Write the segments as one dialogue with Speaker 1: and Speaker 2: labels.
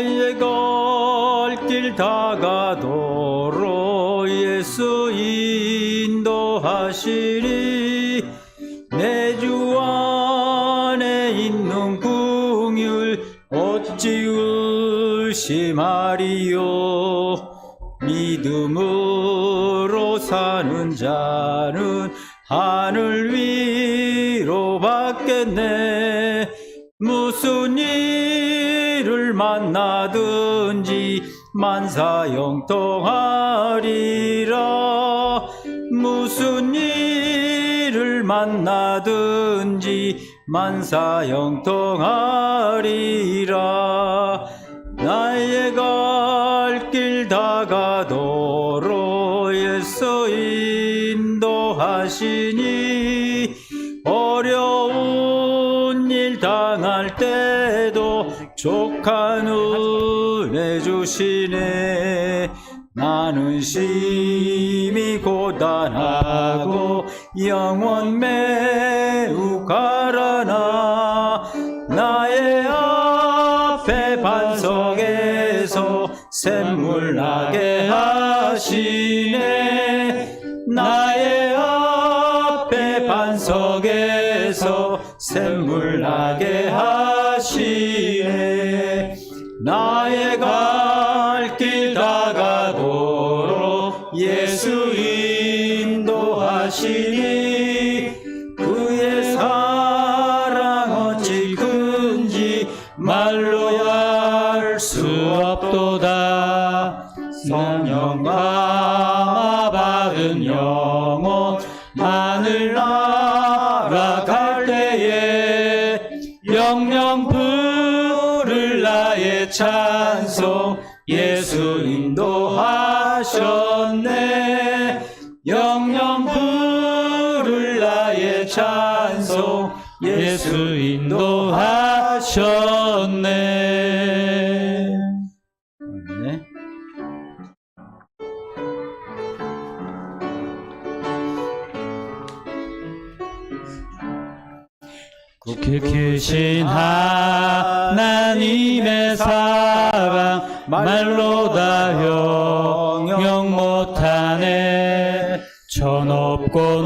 Speaker 1: 나의 갈 길 다가도록 예수 인도하시리. 내 주 안에 있는 긍휼 어찌 의심하리요. 믿음으로 사는 자는 하늘 위로 받겠네. 무슨 일을 만나든지 만사형통하리라. 무슨 일을 만나든지 만사형통하리라. 나의 갈 길 다가도록 예수 인도하시니. 어려운 일 당할 때도 족한 은혜 주시네. 나는 심히 고단하고 영혼 매우 가라나. 나의 앞에 반석에서 샘물 나게 하시네. 나의 앞에 반석에서 샘물 나게 하시네. 나의 갈 길 다가도록 예수 인도하시니. 그의 사랑 어찌 큰지 말로 알 수 없도다. 성령 감화 받은 영혼 하늘 날아갈 때에 영영 부를 나의 찬송 예수 인도하셨네. 영영 부를 나의 찬송 예수 인도하셨네. 네.
Speaker 2: 크신 하나님의 사랑 말로 다 형용 못하네. 저 높고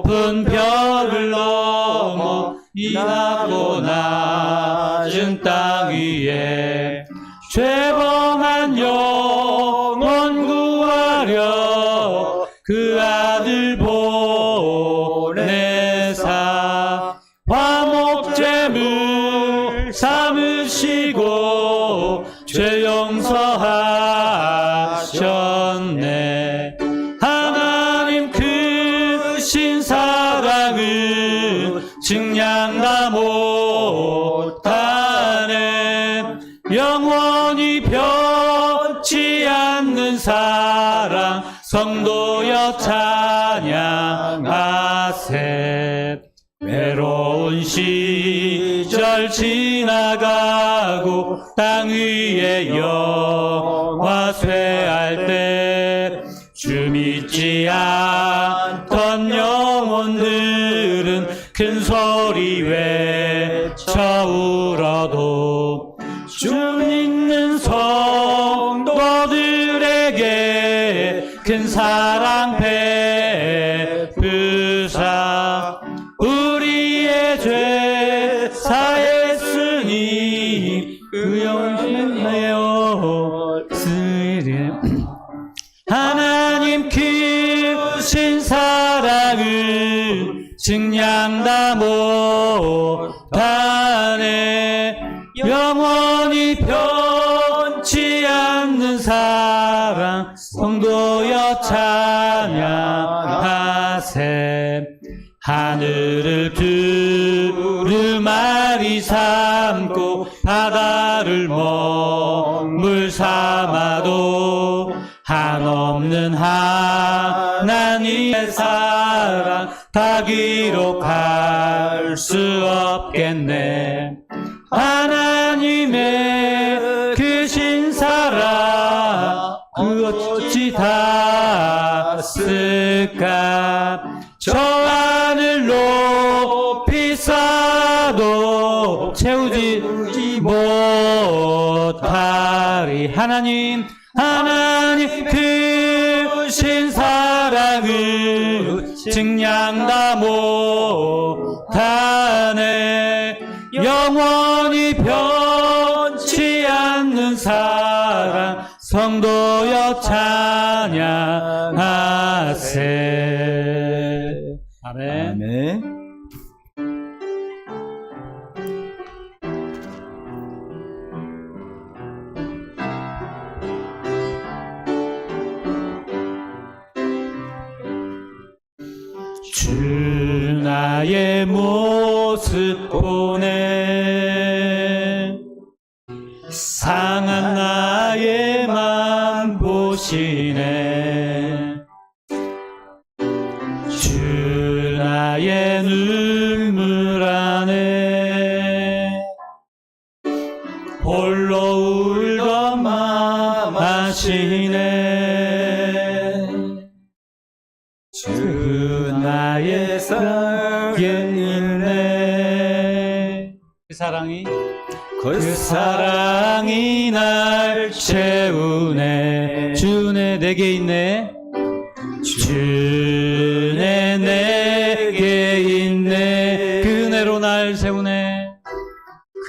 Speaker 2: 높은 별을 넘어 이 낮고 낮은 땅 위에 죄범한 영혼 구하려 그 아들 보내사 화목제물 삼으시고 죄 용서하셨네. 하나님 크신 사랑은 증량다 못하네. 영원히 변치 않는 사랑 성도여 찬양하세. 외로운 시절 지나가고 땅 위에 영화 쇠할 때 주 믿지 않던 영혼들은 큰 소리 외쳐 울어도 주 믿는 성도들에게 큰 사랑 베푸사 우리의 죄 사했으니 그 영생하여 쓰리. 하나님 크신 사랑을 증량다 못하네. 영원히 변치 않는 사랑 성도여 찬양하세. 하늘을 두루마리 삼고 바다를 먹물 삼아도 한없는 하나님의 사랑 다 기록할 수 없겠네. 하나님의 크신 사랑 그 어찌 다 쓸까. 저 하늘 높이 쌓아도 채우지 못할 자리 하나님 크신 사랑을 증량 다 못하네. 영원히 변치 않는 사랑 성도여 찬양하세. 아멘.
Speaker 1: 아멘.
Speaker 2: 주 나의 모습 보네. 상한 나의 맘 보시네. 주 나의 눈물 안에 홀로 울던 맘 아시네. 주 나의 사랑이네. 그 사랑이 날 채우네. 주네 내게 있네. 주네 내게 있네. 그 은혜로 날 세우네.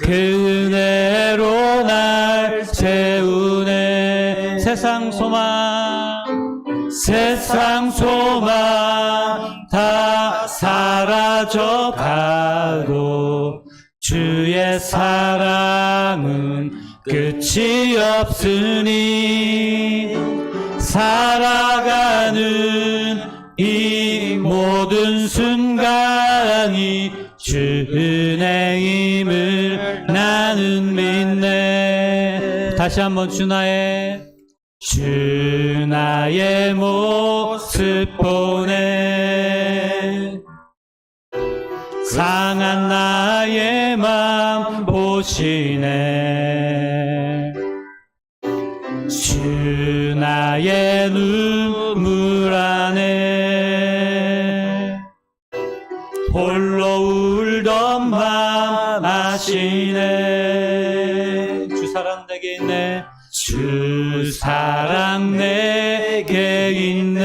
Speaker 2: 그 은혜로 날 세우네. 세상 소망 다 사라져 가도 주의 사랑은 끝이 없으니 살아가는 이 모든 순간이 주 은혜임을 나는 믿네. 다시 한번 주 나의 모습 보네. 상한 나의 맘 보시네. 주 나의 눈물 안에 홀로 울던 맘 아시네. 주 사랑 내게 있네. 주 사랑 내게 있네.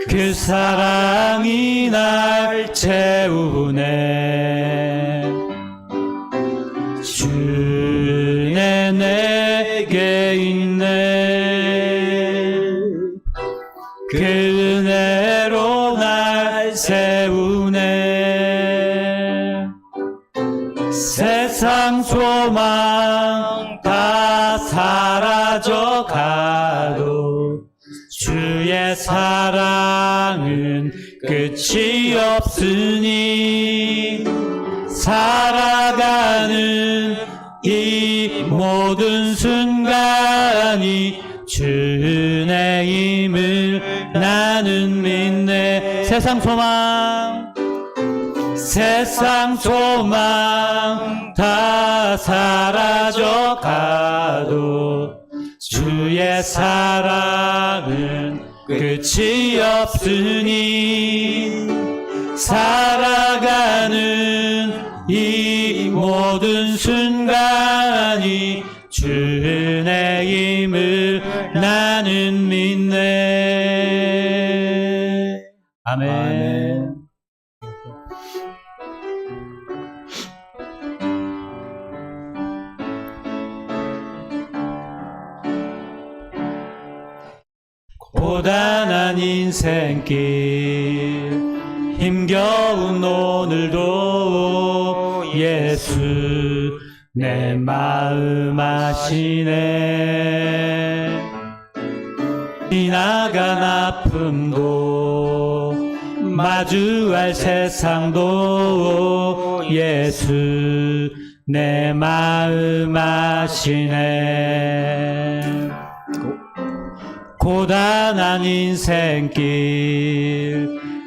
Speaker 2: 그 사랑이 날 채우네. 주네 내게 있네. 그 은혜로 날 세우네. 세상 소망 다 사라져 가도 주의 사랑은 끝이 없으니 살아가는 이 모든 순간이 주 은혜임을 나는 믿네. 세상 소망 다 사라져 가도 주의 사랑은 끝이 없으니 살아가는 이 모든 순간이 주 은혜임을 나는 믿네. 아멘.
Speaker 1: 아멘.
Speaker 2: 고단한 인생길 힘겨운 오늘도 예수 내 마음 아시네. 지나간 아픔도 마주할 세상도 예수 내 마음 아시네. 고단한 인생길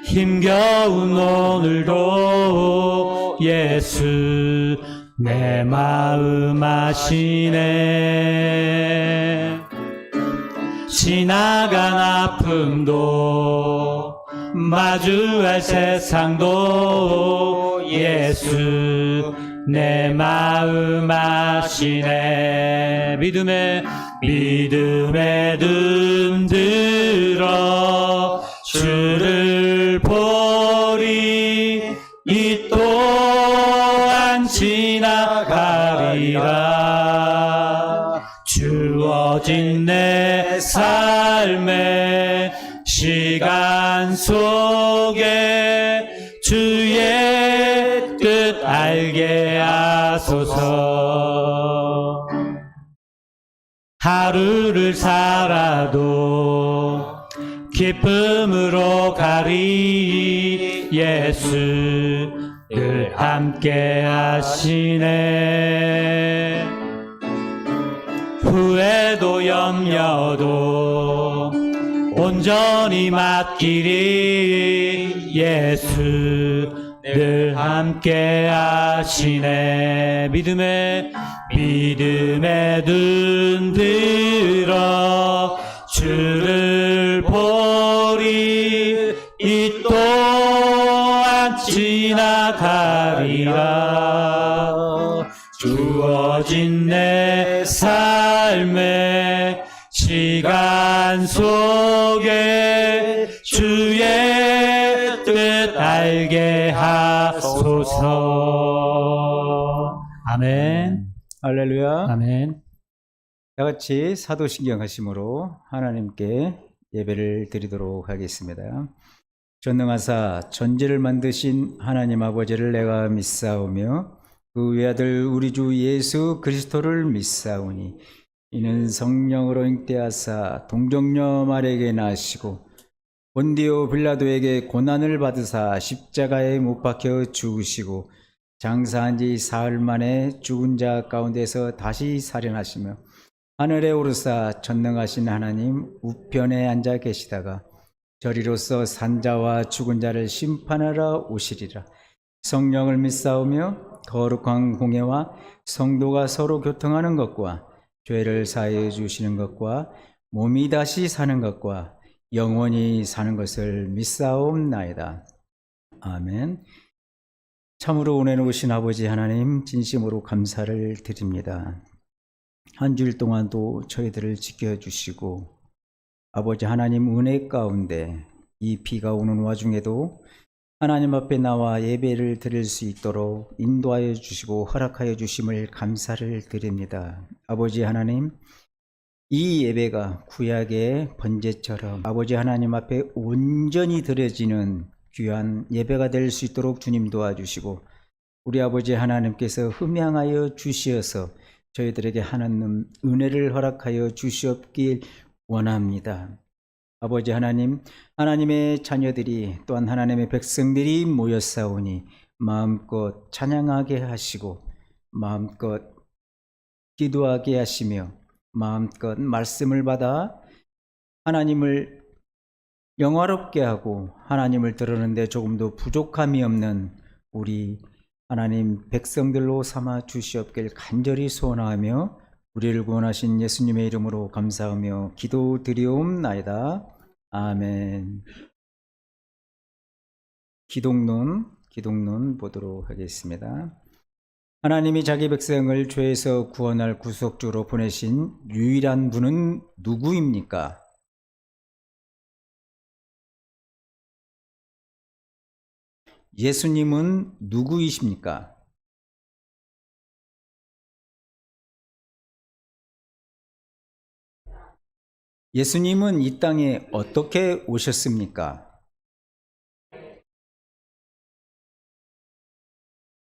Speaker 2: 힘겨운 오늘도 예수 내 마음 아시네. 지나간 아픔도 마주할 세상도 예수 내 마음 아시네. 믿음에 눈 들어 주를 보리. 이 또한 지나가리라. 주어진 내 삶의 시간 속에 주의 뜻 알게 하소서. 하루를 살아도 기쁨으로 가리. 예수 늘 함께 하시네. 후회도 염려도 온전히 맡기리. 예수 늘 함께 하시네. 믿음에 눈 들어 주를 보리. 이 또한 지나가리라. 주어진 내 삶의 시간 속에 주의 뜻 알게 하소서. 아멘.
Speaker 1: 할렐루야.
Speaker 2: 아멘.
Speaker 1: 다 같이 사도신경 하심으로 하나님께 예배를 드리도록 하겠습니다. 전능하사 천지를 만드신 하나님 아버지를 내가 믿사오며 그 외아들 우리 주 예수 그리스도를 믿사오니 이는 성령으로 잉태하사 동정녀 마리아에게 나시고 본디오 빌라도에게 고난을 받으사 십자가에 못 박혀 죽으시고 장사한 지 사흘 만에 죽은 자 가운데서 다시 살아나시며 하늘에 오르사 전능하신 하나님 우편에 앉아 계시다가 저리로서 산자와 죽은 자를 심판하러 오시리라. 성령을 믿사오며 거룩한 공예와 성도가 서로 교통하는 것과 죄를 사하여 주시는 것과 몸이 다시 사는 것과 영원히 사는 것을 믿사옵나이다. 아멘. 참으로 은혜 오신 아버지 하나님 진심으로 감사를 드립니다. 한 주일 동안도 저희들을 지켜주시고 아버지 하나님 은혜 가운데 이 비가 오는 와중에도 하나님 앞에 나와 예배를 드릴 수 있도록 인도하여 주시고 허락하여 주심을 감사를 드립니다. 아버지 하나님, 이 예배가 구약의 번제처럼 아버지 하나님 앞에 온전히 드려지는 귀한 예배가 될 수 있도록 주님 도와주시고 우리 아버지 하나님께서 흠양하여 주시어서 저희들에게 하나님 은혜를 허락하여 주시옵길 원합니다. 아버지 하나님, 하나님의 자녀들이 또한 하나님의 백성들이 모였사오니 마음껏 찬양하게 하시고 마음껏 기도하게 하시며 마음껏 말씀을 받아 하나님을 영화롭게 하고 하나님을 들으는데 조금도 부족함이 없는 우리 하나님 백성들로 삼아 주시옵길 간절히 소원하며 우리를 구원하신 예수님의 이름으로 감사하며 기도드리옵나이다. 아멘. 기독론 보도록 하겠습니다. 하나님이 자기 백성을 죄에서 구원할 구속주로 보내신 유일한 분은 누구입니까? 예수님은 누구이십니까? 예수님은 이 땅에 어떻게 오셨습니까?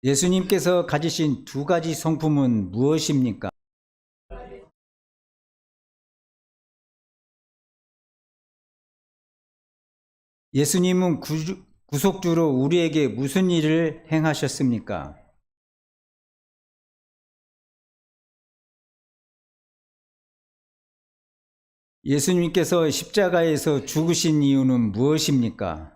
Speaker 1: 예수님께서 가지신 두 가지 성품은 무엇입니까? 예수님은 구속주로 우리에게 무슨 일을 행하셨습니까? 예수님께서 십자가에서 죽으신 이유는 무엇입니까?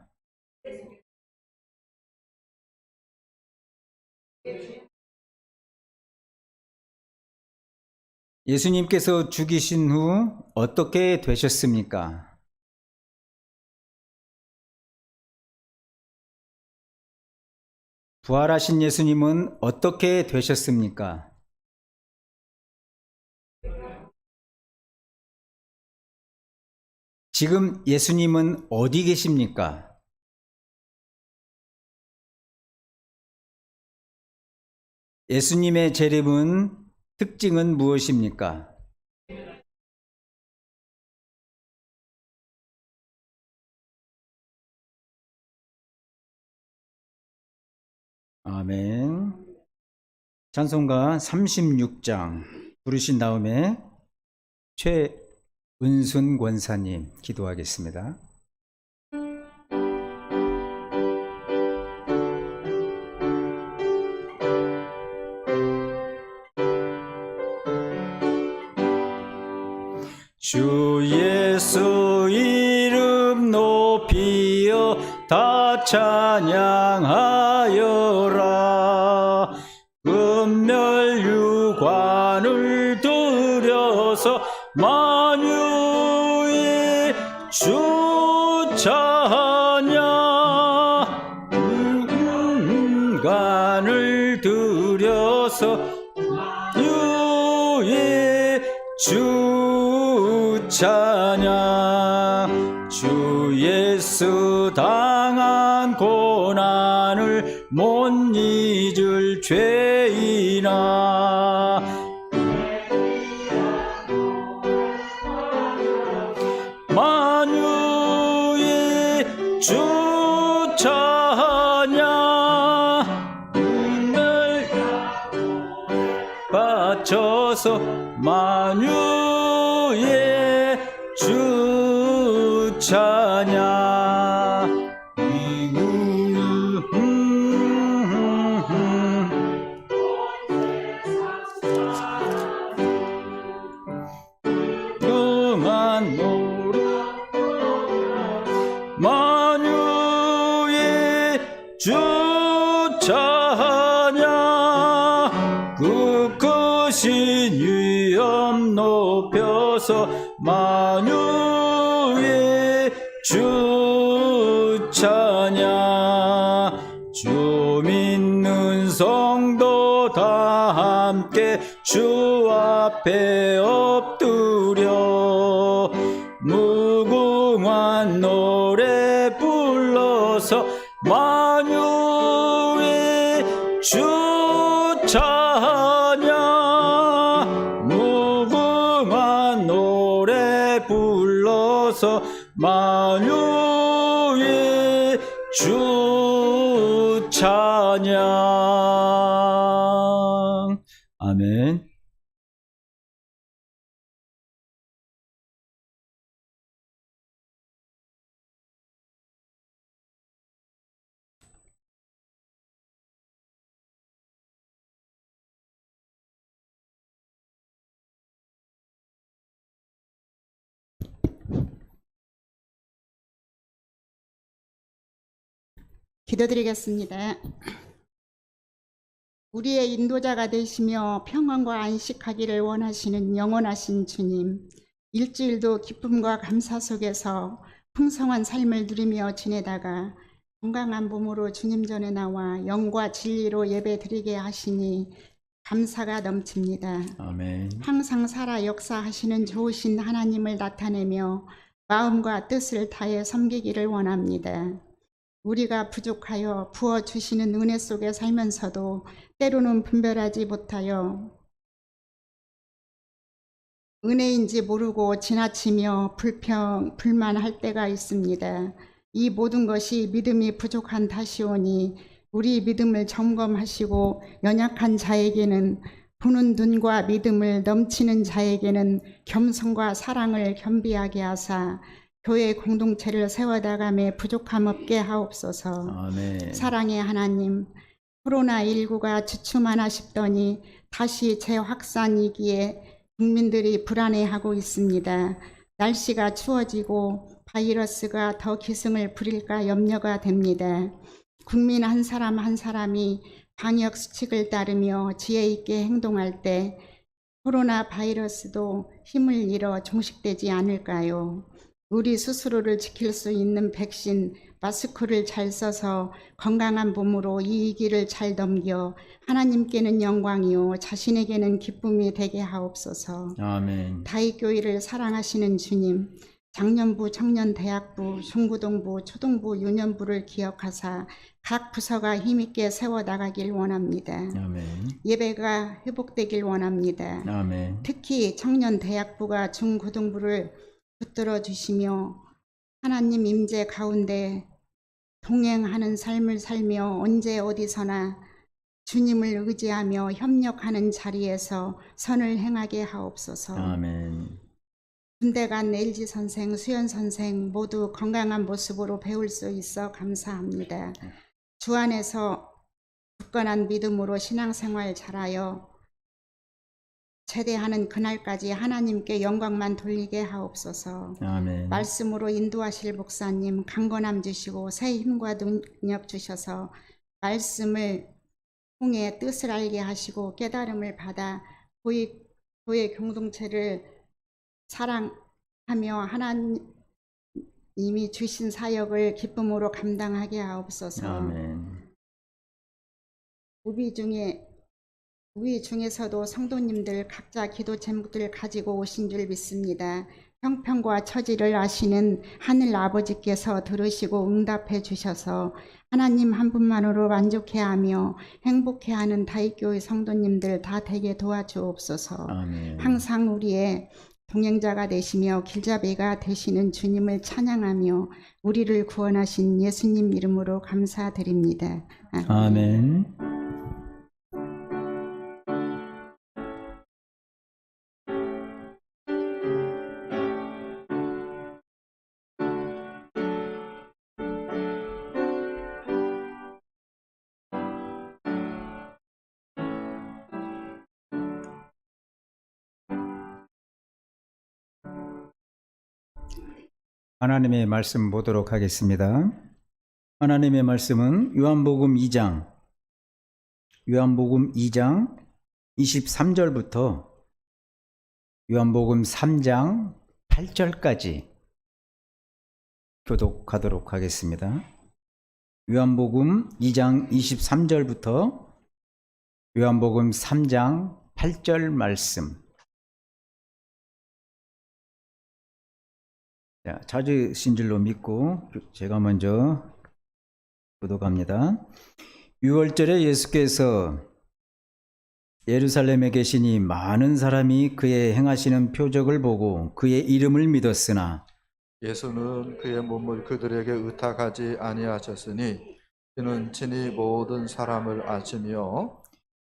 Speaker 1: 예수님께서 죽으신 후 어떻게 되셨습니까? 부활하신 예수님은 어떻게 되셨습니까? 지금 예수님은 어디 계십니까? 예수님의 재림은 특징은 무엇입니까? 아멘. 찬송가 36장 부르신 다음에 최은순 권사님 기도하겠습니다. 주 예수 이름 높이어 다 찬양하여라. 금멸유관을 들여서 만유의 주 찬양. 간을 들여서 유의 주 찬양. 주 예수 당한 고난을 못 잊을 죄인아. 만유의 주 찬양. 은을 바쳐서 만유의 주 찬양. 영한 노래 만유의 주 찬양. 그 크신 위엄 높여서 만유의 주 찬양. 주 믿는 성도 다 함께 주 앞에 엎드려 무궁한 노래 불러서 만유의 주 찬양. 무궁한 노래 불러서 만유의 주 찬양. 아멘.
Speaker 3: 기도드리겠습니다. 우리의 인도자가 되시며 평안과 안식하기를 원하시는 영원하신 주님, 일주일도 기쁨과 감사 속에서 풍성한 삶을 누리며 지내다가 건강한 몸으로 주님 전에 나와 영과 진리로 예배드리게 하시니 감사가 넘칩니다.
Speaker 1: 아멘.
Speaker 3: 항상 살아 역사하시는 좋으신 하나님을 나타내며 마음과 뜻을 다해 섬기기를 원합니다. 우리가 부족하여 부어주시는 은혜 속에 살면서도 때로는 분별하지 못하여 은혜인지 모르고 지나치며 불만할 때가 있습니다. 이 모든 것이 믿음이 부족한 탓이오니 우리 믿음을 점검하시고 연약한 자에게는 보는 눈과 믿음을 넘치는 자에게는 겸손과 사랑을 겸비하게 하사 교회 공동체를 세워나가며 부족함 없게 하옵소서.
Speaker 1: 아멘.
Speaker 3: 사랑의 하나님, 코로나19가 주춤하나 싶더니 다시 재확산이기에 국민들이 불안해하고 있습니다. 날씨가 추워지고 바이러스가 더 기승을 부릴까 염려가 됩니다. 국민 한 사람 한 사람이 방역 수칙을 따르며 지혜 있게 행동할 때 코로나 바이러스도 힘을 잃어 종식되지 않을까요? 우리 스스로를 지킬 수 있는 백신 마스크를 잘 써서 건강한 몸으로 이 위기를 잘 넘겨 하나님께는 영광이요 자신에게는 기쁨이 되게 하옵소서.
Speaker 1: 아멘.
Speaker 3: 다윗교회를 사랑하시는 주님, 장년부, 청년대학부, 중고등부, 초등부, 유년부를 기억하사 각 부서가 힘있게 세워나가길 원합니다.
Speaker 1: 아멘.
Speaker 3: 예배가 회복되길 원합니다.
Speaker 1: 아멘.
Speaker 3: 특히 청년대학부가 중고등부를 붙들어 주시며 하나님 임재 가운데 동행하는 삶을 살며 언제 어디서나 주님을 의지하며 협력하는 자리에서 선을 행하게 하옵소서.
Speaker 1: 아멘.
Speaker 3: 군대 간 LG 선생, 수연 선생 모두 건강한 모습으로 배울 수 있어 감사합니다. 주 안에서 굳건한 믿음으로 신앙생활 잘하여 제대하는 그날까지 하나님께 영광만 돌리게 하옵소서.
Speaker 1: 아멘.
Speaker 3: 말씀으로 인도하실 목사님 강건함 주시고 새 힘과 능력 주셔서 말씀을 통해 뜻을 알게 하시고 깨달음을 받아 교회 공동체를 사랑하며 하나님이 주신 사역을 기쁨으로 감당하게 하옵소서.
Speaker 1: 아멘.
Speaker 3: 우리 중에서도 성도님들 각자 기도 제목들을 가지고 오신 줄 믿습니다. 형편과 처지를 아시는 하늘 아버지께서 들으시고 응답해 주셔서 하나님 한 분만으로 만족해하며 행복해하는 다윗교회 성도님들 다 되게 도와주옵소서.
Speaker 1: 아멘.
Speaker 3: 항상 우리의 동행자가 되시며 길잡이가 되시는 주님을 찬양하며 우리를 구원하신 예수님 이름으로 감사드립니다.
Speaker 1: 아멘. 하나님의 말씀 보도록 하겠습니다. 하나님의 말씀은 요한복음 2장 23절부터 요한복음 3장 8절까지 교독하도록 하겠습니다. 요한복음 2장 23절부터 요한복음 3장 8절 말씀. 자, 찾으신 줄로 믿고 제가 먼저 교독합니다. 6월절에 예수께서 예루살렘에 계시니 많은 사람이 그의 행하시는 표적을 보고 그의 이름을 믿었으나
Speaker 4: 예수는 그의 몸을 그들에게 의탁하지 아니하셨으니 그는 친히 모든 사람을 아시며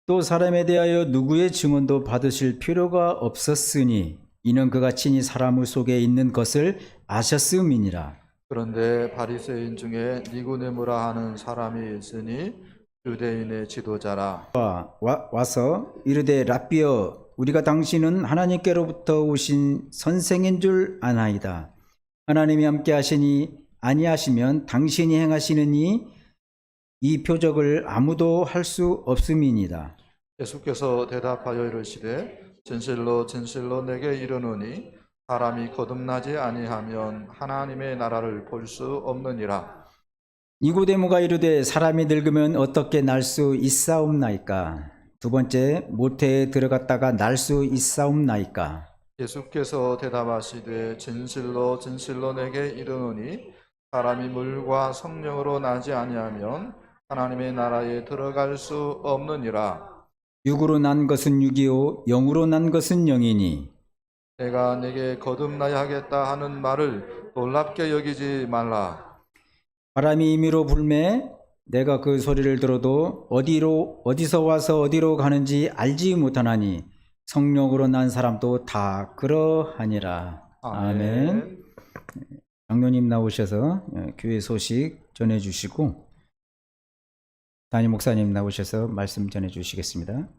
Speaker 1: 또 사람에 대하여 누구의 증언도 받으실 필요가 없었으니 이는 그가 친히 사람 속에 있는 것을 아셨음이니라.
Speaker 4: 그런데 바리새인 중에 니고데모라 하는 사람이 있으니 유대인의 지도자라.
Speaker 1: 와서 이르되 랍비여 우리가 당신은 하나님께로부터 오신 선생인 줄 아나이다. 하나님이 함께 하시니 아니하시면 당신이 행하시는 이 표적을 아무도 할 수 없음이니라.
Speaker 4: 예수께서 대답하여 이르시되 진실로 진실로 내게 이르노니 사람이 거듭나지 아니하면 하나님의 나라를 볼 수 없느니라.
Speaker 1: 니고데모가 이르되 사람이 늙으면 어떻게 날 수 있사옵나이까? 두 번째 모태에 들어갔다가 날 수 있사옵나이까?
Speaker 4: 예수께서 대답하시되 진실로 진실로 내게 이르노니 사람이 물과 성령으로 나지 아니하면 하나님의 나라에 들어갈 수 없느니라.
Speaker 1: 육으로 난 것은 육이요 영으로 난 것은 영이니
Speaker 4: 내가 내게 거듭나야 하겠다 하는 말을 놀랍게 여기지 말라.
Speaker 1: 바람이 임의로 불매 내가 그 소리를 들어도 어디서 와서 어디로 가는지 알지 못하나니 성령으로 난 사람도 다 그러하니라. 아멘. 장로님 나오셔서 교회 소식 전해주시고 담임 목사님 나오셔서 말씀 전해주시겠습니다.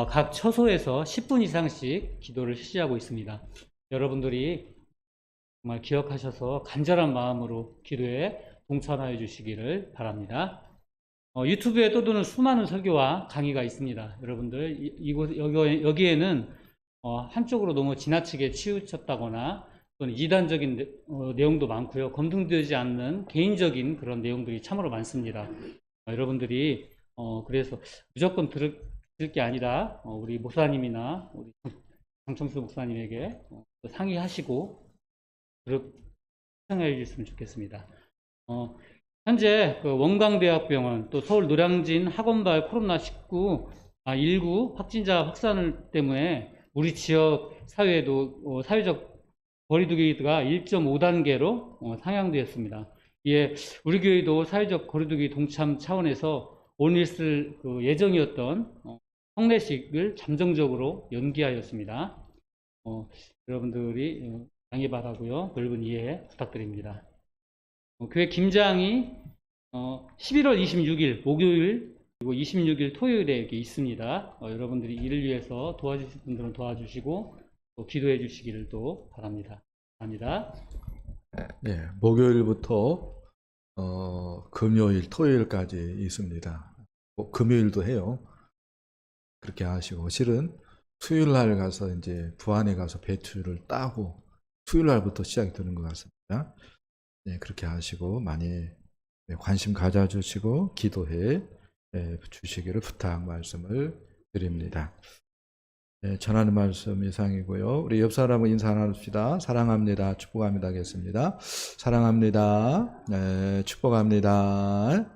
Speaker 2: 각 처소에서 10분 이상씩 기도를 실시하고 있습니다. 여러분들이 정말 기억하셔서 간절한 마음으로 기도에 동참하여 주시기를 바랍니다. 유튜브에 떠도는 수많은 설교와 강의가 있습니다. 여러분들 여기에는 한쪽으로 너무 지나치게 치우쳤다거나 또는 이단적인 내용도 많고요. 검증되지 않는 개인적인 그런 내용들이 참으로 많습니다. 여러분들이 그래서 무조건 들을 게 아니라 우리 목사님이나 우리 장청수 목사님에게 상의하시고 시청해 주셨으면 좋겠습니다. 현재 그 원광대학병원 또 서울 노량진 학원발 코로나19 확진자 확산 때문에 우리 지역 사회에도 사회적 거리두기가 1.5단계로 상향되었습니다. 이에 우리 교회도 사회적 거리두기 동참 차원에서 오늘 있을 그 예정이었던 성례식을 잠정적으로 연기하였습니다. 여러분들이 양해 바라고요. 넓은 이해 부탁드립니다. 교회 김장이 11월 26일 목요일 그리고 26일 토요일에 이렇게 있습니다. 여러분들이 이를 위해서 도와주실 분들은 도와주시고 또 기도해 주시기를 또 바랍니다. 감사합니다.
Speaker 5: 네, 목요일부터 금요일, 토요일까지 있습니다. 금요일도 해요. 그렇게 하시고 실은 수요일 날 가서 이제 부안에 가서 배추를 따고 수요일 날부터 시작이 되는 것 같습니다. 네, 그렇게 하시고 많이 관심 가져주시고 기도해 주시기를 부탁 말씀을 드립니다. 네, 전하는 말씀 이상이고요. 우리 옆 사람은 인사 나눕시다. 사랑합니다. 축복합니다. 하겠습니다. 사랑합니다. 네, 축복합니다.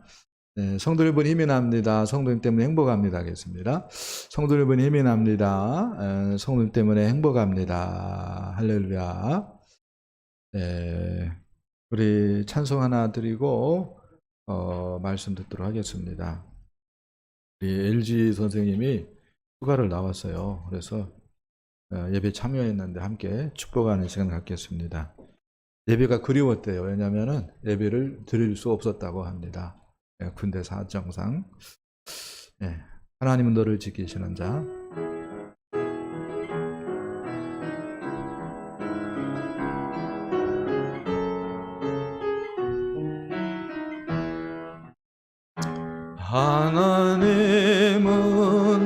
Speaker 5: 네, 성도 여러분 힘이 납니다. 성도님 때문에 행복합니다. 하겠습니다. 성도 여러분 힘이 납니다. 성도님 때문에 행복합니다. 할렐루야. 네, 우리 찬송 하나 드리고 말씀 듣도록 하겠습니다. 우리 LG 선생님이 휴가를 나왔어요. 그래서 예배 참여했는데 함께 축복하는 시간 갖겠습니다. 예배가 그리웠대요. 왜냐하면 예배를 드릴 수 없었다고 합니다. 군대 사정상. 하나님은 너를 지키시는 자. 하나님은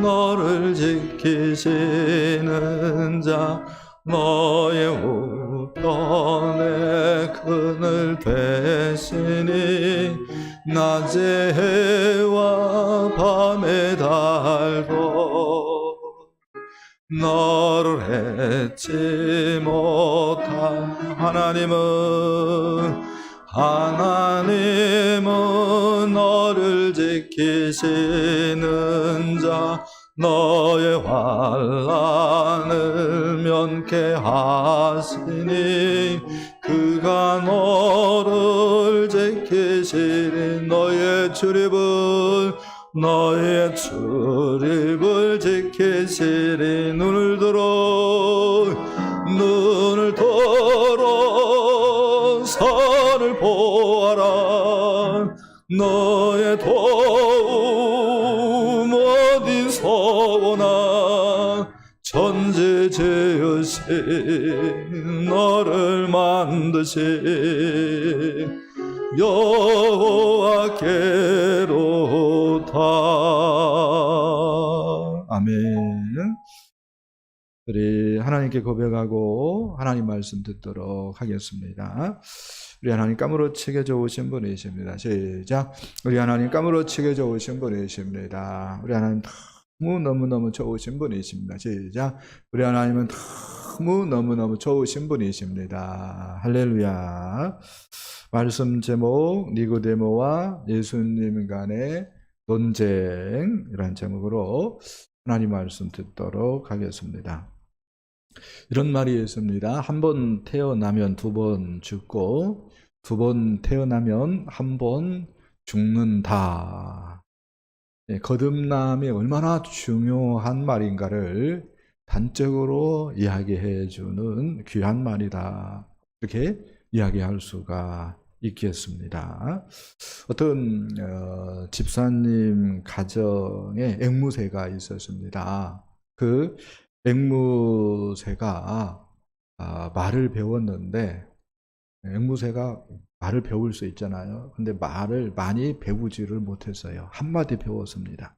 Speaker 5: 너를 지키시는 자, 너의 우편에 그늘 되시니 낮의 해와 밤의 달도 너를 잊지 못한 하나님은 너를 지키시는 자, 너의 환난을 면케하시니 그가 너를 지키시니 너의 출입을 지키시니 눈을 들어 선을 보아라. 너의 도움 어디서 오나. 천지 지으신 너를 만드신 여호와께로다. 아멘. 우리 하나님께 고백하고 하나님 말씀 듣도록 하겠습니다. 우리 하나님 까무러치게 좋으신 분이십니다. 시작. 우리 하나님 까무러치게 좋으신 분이십니다. 우리 하나님 너무너무 좋으신 분이십니다. 시작. 우리 하나님은 너무너무 좋으신 분이십니다. 할렐루야. 말씀 제목 니고데모와 예수님 간의 논쟁이라는 제목으로 하나님 말씀 듣도록 하겠습니다. 이런 말이 있습니다. 한 번 태어나면 두 번 죽고 두 번 태어나면 한 번 죽는다. 거듭남이 얼마나 중요한 말인가를 단적으로 이야기해 주는 귀한 말이다. 이렇게 이야기할 수가 있겠습니다. 어떤 집사님 가정에 앵무새가 있었습니다. 그 앵무새가 말을 배웠는데 앵무새가 말을 배울 수 있잖아요. 근데 말을 많이 배우지를 못했어요. 한마디 배웠습니다.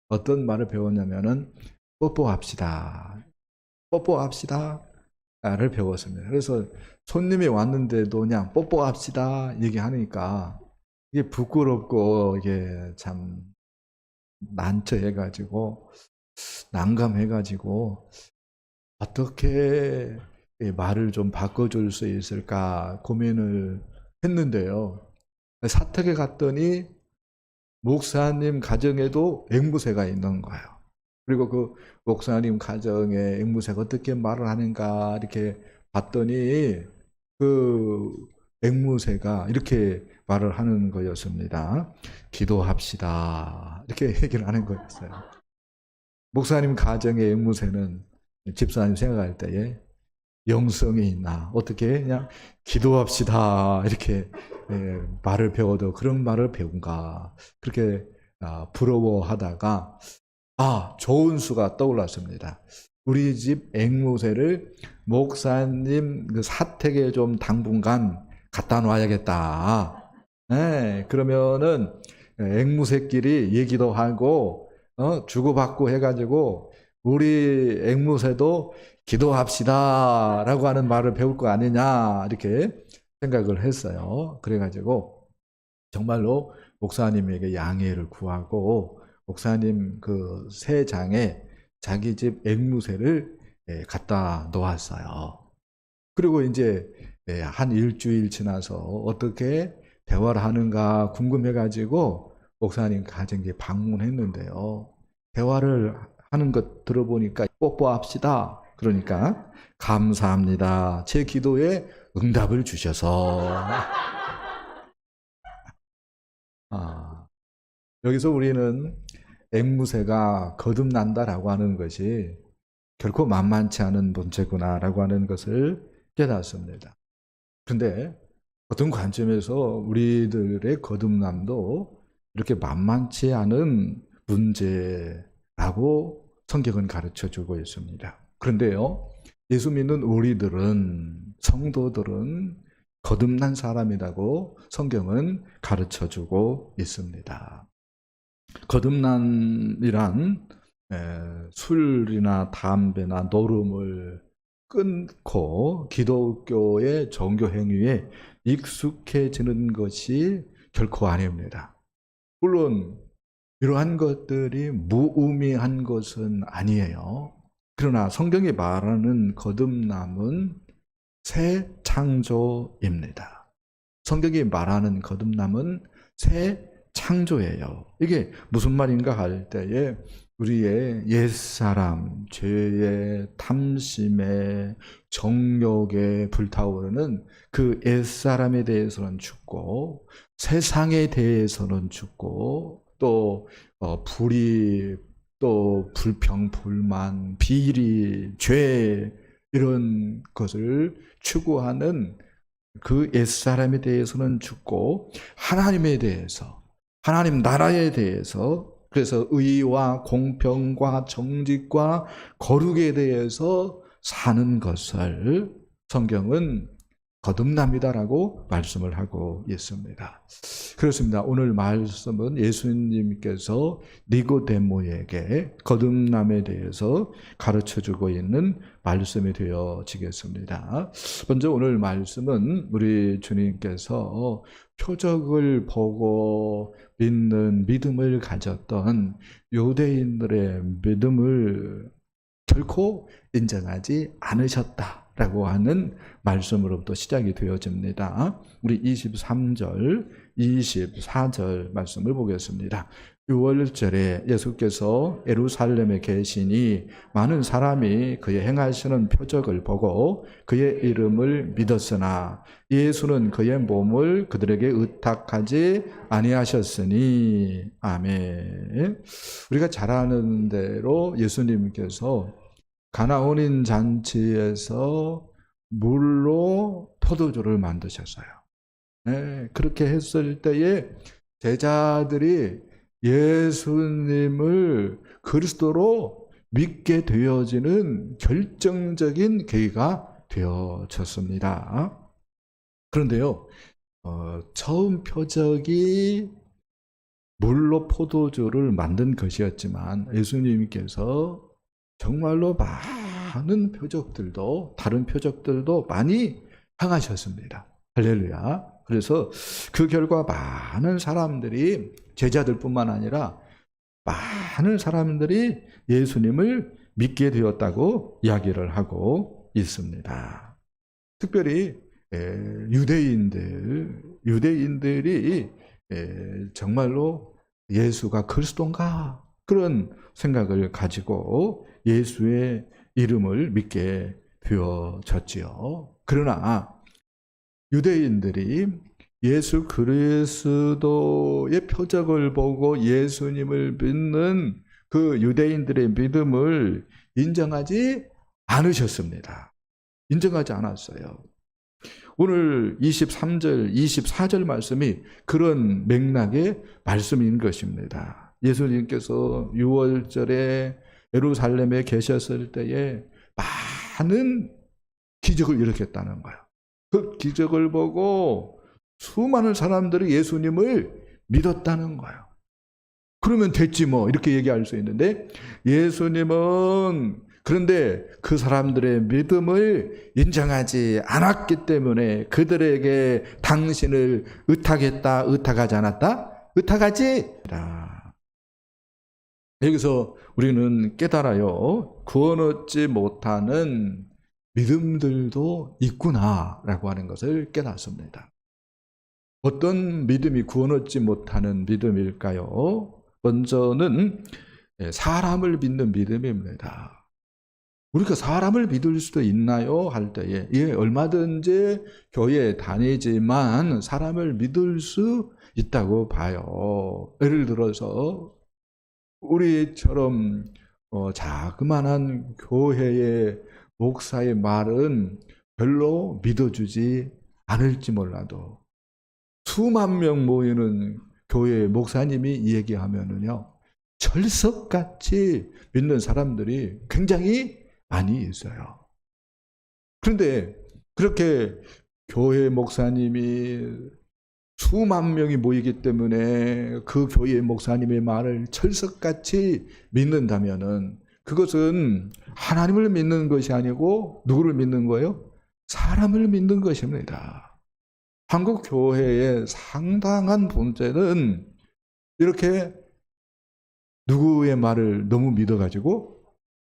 Speaker 5: 어떤 말을 배웠냐면은 뽀뽀합시다. 뽀뽀합시다. 를 배웠습니다. 그래서 손님이 왔는데도 그냥 뽀뽀합시다 얘기하니까 이게 부끄럽고 이게 참 난처해가지고 난감해가지고 어떻게 말을 좀 바꿔줄 수 있을까 고민을 했는데요. 사택에 갔더니 목사님 가정에도 앵무새가 있는 거예요. 그리고 그 목사님 가정에 앵무새가 어떻게 말을 하는가 이렇게 봤더니 그 앵무새가 이렇게 말을 하는 거였습니다. 기도합시다. 이렇게 얘기를 하는 거였어요. 목사님 가정의 앵무새는 집사님 생각할 때에 영성이 있나? 어떻게 그냥 기도합시다. 이렇게 말을 배워도 그런 말을 배운가? 그렇게 부러워하다가 좋은 수가 떠올랐습니다. 우리 집 앵무새를 목사님 그 사택에 좀 당분간 갖다 놔야겠다. 그러면은 앵무새끼리 얘기도 하고 주고받고 해가지고 우리 앵무새도 기도합시다 라고 하는 말을 배울 거 아니냐 이렇게 생각을 했어요. 그래가지고 정말로 목사님에게 양해를 구하고 목사님 그 새 장에 자기 집 앵무새를 갖다 놓았어요. 그리고 이제 한 일주일 지나서 어떻게 대화를 하는가 궁금해가지고 목사님 가정에 방문했는데요. 대화를 하는 것 들어보니까 뽀뽀합시다. 그러니까 감사합니다. 제 기도에 응답을 주셔서. 여기서 우리는 앵무새가 거듭난다라고 하는 것이 결코 만만치 않은 문제구나라고 하는 것을 깨닫습니다. 그런데 어떤 관점에서 우리들의 거듭남도 이렇게 만만치 않은 문제라고 성경은 가르쳐주고 있습니다. 그런데요, 예수 믿는 우리들은, 성도들은 거듭난 사람이라고 성경은 가르쳐주고 있습니다. 거듭남이란 술이나 담배나 노름을 끊고 기독교의 종교 행위에 익숙해지는 것이 결코 아닙니다. 물론 이러한 것들이 무의미한 것은 아니에요. 그러나 성경이 말하는 거듭남은 새 창조입니다. 성경이 말하는 거듭남은 새 창조예요. 이게 무슨 말인가 할 때에 우리의 옛사람, 죄의 탐심에 정욕에 불타오르는 그 옛사람에 대해서는 죽고 세상에 대해서는 죽고 또 불의, 또 불평, 불만, 비리, 죄 이런 것을 추구하는 그 옛사람에 대해서는 죽고 하나님에 대해서, 하나님 나라에 대해서, 그래서 의와 공평과 정직과 거룩에 대해서 사는 것을 성경은 거듭남이다라고 말씀을 하고 있습니다. 그렇습니다. 오늘 말씀은 예수님께서 니고데모에게 거듭남에 대해서 가르쳐주고 있는 말씀이 되어지겠습니다. 먼저 오늘 말씀은 우리 주님께서 표적을 보고 믿는 믿음을 가졌던 유대인들의 믿음을 결코 인정하지 않으셨다라고 하는 말씀으로부터 시작이 되어집니다. 우리 23절, 24절 말씀을 보겠습니다. 6월절에 예수께서 예루살렘에 계시니 많은 사람이 그의 행하시는 표적을 보고 그의 이름을 믿었으나 예수는 그의 몸을 그들에게 의탁하지 아니하셨으니. 아멘. 우리가 잘 아는 대로 예수님께서 가나온인 잔치에서 물로 포도주를 만드셨어요. 그렇게 했을 때에 제자들이 예수님을 그리스도로 믿게 되어지는 결정적인 계기가 되어졌습니다. 그런데요, 처음 표적이 물로 포도주를 만든 것이었지만 예수님께서 정말로 많은 표적들도, 다른 표적들도 많이 행하셨습니다. 할렐루야. 그래서 그 결과 많은 사람들이, 제자들뿐만 아니라 많은 사람들이 예수님을 믿게 되었다고 이야기를 하고 있습니다. 특별히 유대인들이 정말로 예수가 그리스도인가? 그런 생각을 가지고 예수의 이름을 믿게 되어졌지요. 그러나 유대인들이 예수 그리스도의 표적을 보고 예수님을 믿는 그 유대인들의 믿음을 인정하지 않으셨습니다. 인정하지 않았어요. 오늘 23절, 24절 말씀이 그런 맥락의 말씀인 것입니다. 예수님께서 6월절에 예루살렘에 계셨을 때에 많은 기적을 일으켰다는 거예요. 그 기적을 보고 수많은 사람들이 예수님을 믿었다는 거예요. 그러면 됐지 뭐 이렇게 얘기할 수 있는데, 예수님은 그런데 그 사람들의 믿음을 인정하지 않았기 때문에 그들에게 당신을 의탁했다, 의탁하지 않았다? 의탁하지 않았다. 여기서 우리는 깨달아요. 구원 얻지 못하는 믿음들도 있구나라고 하는 것을 깨닫습니다. 어떤 믿음이 구원 얻지 못하는 믿음일까요? 먼저는 사람을 믿는 믿음입니다. 우리가 사람을 믿을 수도 있나요? 할 때에 얼마든지 교회에 다니지만 사람을 믿을 수 있다고 봐요. 예를 들어서 우리처럼 자그마한 교회의 목사의 말은 별로 믿어주지 않을지 몰라도 수만 명 모이는 교회의 목사님이 얘기하면은요, 철석같이 믿는 사람들이 굉장히 많이 있어요. 그런데 그렇게 교회 목사님이 수만 명이 모이기 때문에 그 교회 목사님의 말을 철석같이 믿는다면은 그것은 하나님을 믿는 것이 아니고 누구를 믿는 거예요? 사람을 믿는 것입니다. 한국 교회의 상당한 문제는 이렇게 누구의 말을 너무 믿어가지고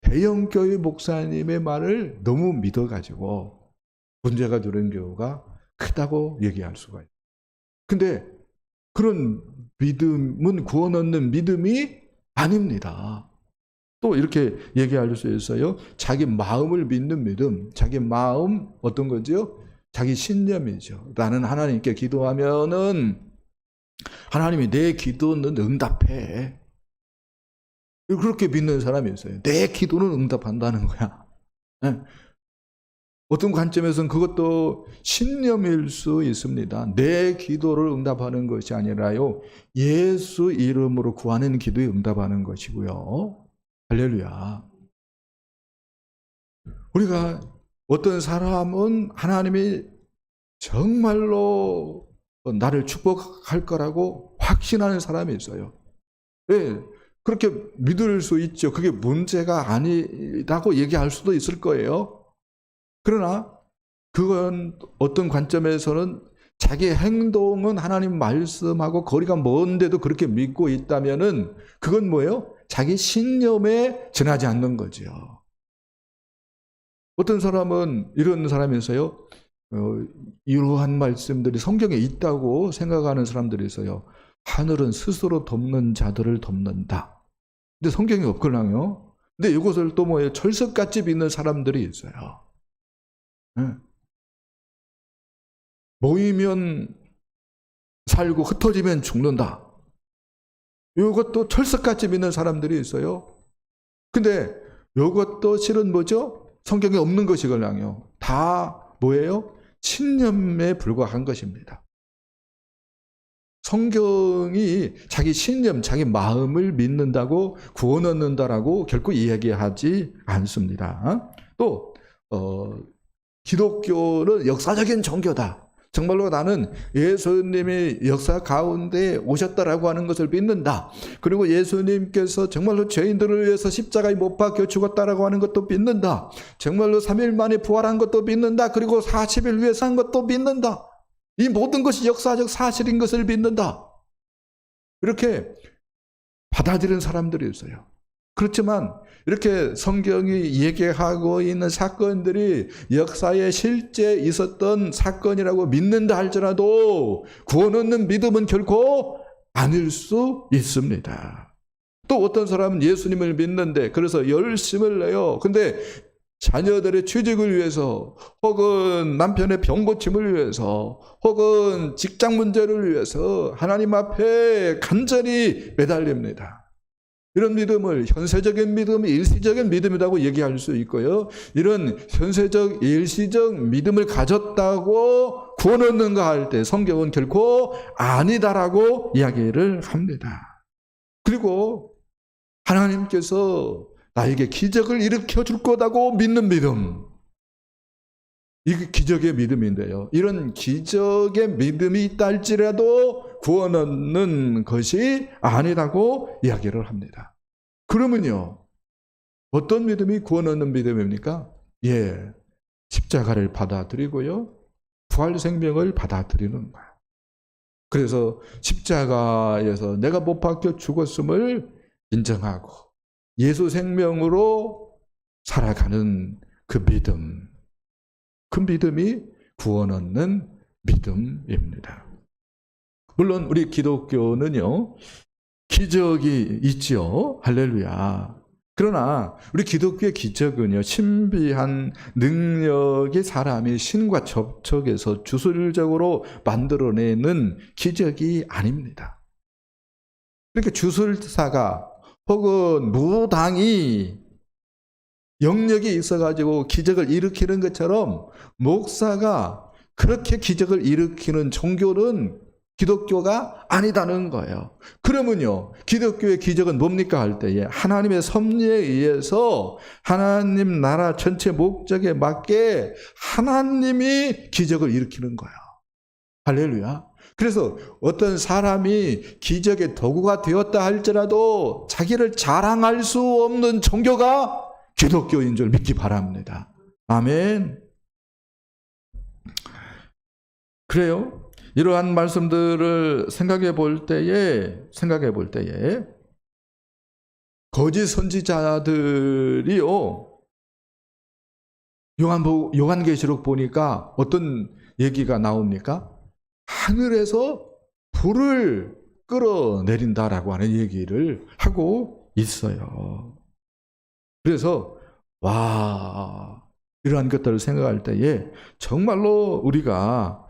Speaker 5: 대형교회 목사님의 말을 너무 믿어가지고 문제가 되는 경우가 크다고 얘기할 수가 있어요. 근데 그런 믿음은 구원 얻는 믿음이 아닙니다. 또 이렇게 얘기할 수 있어요. 자기 마음을 믿는 믿음. 자기 마음 어떤 거죠? 자기 신념이죠. 나는 하나님께 기도하면은 하나님이 내 기도는 응답해. 그렇게 믿는 사람이 있어요. 내 기도는 응답한다는 거야. 어떤 관점에서는 그것도 신념일 수 있습니다. 내 기도를 응답하는 것이 아니라요, 예수 이름으로 구하는 기도에 응답하는 것이고요. 할렐루야. 우리가 어떤 사람은 하나님이 정말로 나를 축복할 거라고 확신하는 사람이 있어요. 네, 그렇게 믿을 수 있죠. 그게 문제가 아니라고 얘기할 수도 있을 거예요. 그러나 그건 어떤 관점에서는 자기 행동은 하나님 말씀하고 거리가 먼데도 그렇게 믿고 있다면은 그건 뭐예요? 자기 신념에 전하지 않는 거죠. 어떤 사람은 이런 사람이 있어요. 이러한 말씀들이 성경에 있다고 생각하는 사람들이 있어요. 하늘은 스스로 돕는 자들을 돕는다. 근데 성경에 없거든요. 근데 이것을 또 뭐예요? 철석같이 믿는 사람들이 있어요. 모이면 살고 흩어지면 죽는다. 이것도 철석같이 믿는 사람들이 있어요. 근데 이것도 실은 뭐죠? 성경에 없는 것이거든요. 다 뭐예요? 신념에 불과한 것입니다. 성경이 자기 신념, 자기 마음을 믿는다고 구원 얻는다라고 결코 이야기하지 않습니다. 또 기독교는 역사적인 종교다. 정말로 나는 예수님이 역사 가운데 오셨다라고 하는 것을 믿는다. 그리고 예수님께서 정말로 죄인들을 위해서 십자가에 못 박혀 죽었다라고 하는 것도 믿는다. 정말로 3일 만에 부활한 것도 믿는다. 그리고 40일 위해 산 것도 믿는다. 이 모든 것이 역사적 사실인 것을 믿는다. 이렇게 받아들이는 사람들이 있어요. 그렇지만 이렇게 성경이 얘기하고 있는 사건들이 역사에 실제 있었던 사건이라고 믿는다 할지라도 구원 얻는 믿음은 결코 아닐 수 있습니다. 또 어떤 사람은 예수님을 믿는데 그래서 열심을 내요. 근데 자녀들의 취직을 위해서 혹은 남편의 병 고침을 위해서 혹은 직장 문제를 위해서 하나님 앞에 간절히 매달립니다. 이런 믿음을 현세적인 믿음, 일시적인 믿음이라고 얘기할 수 있고요. 이런 현세적, 일시적 믿음을 가졌다고 구원 얻는가 할 때 성경은 결코 아니다라고 이야기를 합니다. 그리고 하나님께서 나에게 기적을 일으켜 줄 거다고 믿는 믿음. 이게 기적의 믿음인데요. 이런 기적의 믿음이 있다 할지라도 구원 얻는 것이 아니라고 이야기를 합니다. 그러면요, 어떤 믿음이 구원 얻는 믿음입니까? 예, 십자가를 받아들이고요, 부활 생명을 받아들이는 거예요. 그래서 십자가에서 내가 못 박혀 죽었음을 인정하고 예수 생명으로 살아가는 그 믿음. 그 믿음이 구원 얻는 믿음입니다. 물론 우리 기독교는요, 기적이 있죠. 할렐루야. 그러나 우리 기독교의 기적은요, 신비한 능력이 사람이 신과 접촉해서 주술적으로 만들어내는 기적이 아닙니다. 그러니까 주술사가 혹은 무당이 영역이 있어가지고 기적을 일으키는 것처럼 목사가 그렇게 기적을 일으키는 종교는 기독교가 아니다는 거예요. 그러면요, 기독교의 기적은 뭡니까 할 때에 하나님의 섭리에 의해서 하나님 나라 전체 목적에 맞게 하나님이 기적을 일으키는 거예요. 할렐루야. 그래서 어떤 사람이 기적의 도구가 되었다 할지라도 자기를 자랑할 수 없는 종교가 기독교인 줄 믿기 바랍니다. 아멘. 그래요. 이러한 말씀들을 생각해 볼 때에 거짓 선지자들이요, 요한계시록 보니까 어떤 얘기가 나옵니까? 하늘에서 불을 끌어내린다라고 하는 얘기를 하고 있어요. 그래서 이러한 것들을 생각할 때에 정말로 우리가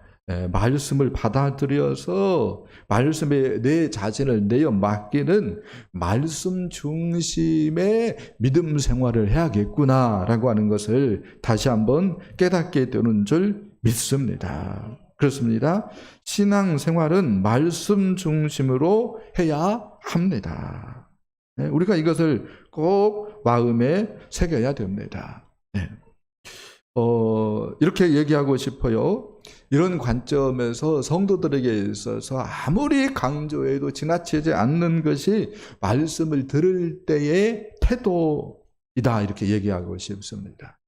Speaker 5: 말씀을 받아들여서 말씀에 내 자신을 내어 맡기는 말씀 중심의 믿음 생활을 해야겠구나라고 하는 것을 다시 한번 깨닫게 되는 줄 믿습니다. 그렇습니다. 신앙 생활은 말씀 중심으로 해야 합니다. 우리가 이것을 꼭 마음에 새겨야 됩니다. 이렇게 얘기하고 싶어요. 이런 관점에서 성도들에게 있어서 아무리 강조해도 지나치지 않는 것이 말씀을 들을 때의 태도이다, 이렇게 얘기하고 싶습니다.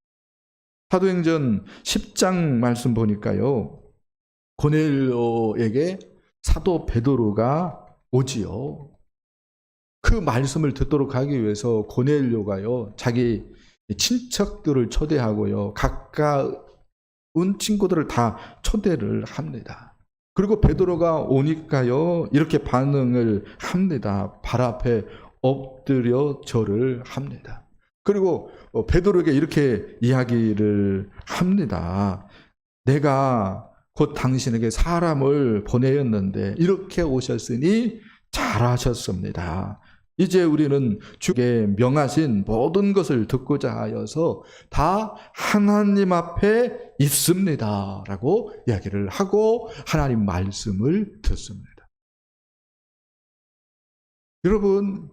Speaker 5: 사도행전 10장 말씀 보니까요, 고넬료에게 사도 베드로가 오지요. 그 말씀을 듣도록 하기 위해서 고넬료가요, 자기 친척들을 초대하고요, 가까운 친구들을 다 초대를 합니다. 그리고 베드로가 오니까요, 이렇게 반응을 합니다. 발 앞에 엎드려 절을 합니다. 그리고 베드로에게 이렇게 이야기를 합니다. 내가 곧 당신에게 사람을 보내었는데 이렇게 오셨으니 잘하셨습니다. 이제 우리는 주께 명하신 모든 것을 듣고자 하여서 다 하나님 앞에 있습니다 라고 이야기를 하고 하나님 말씀을 듣습니다. 여러분,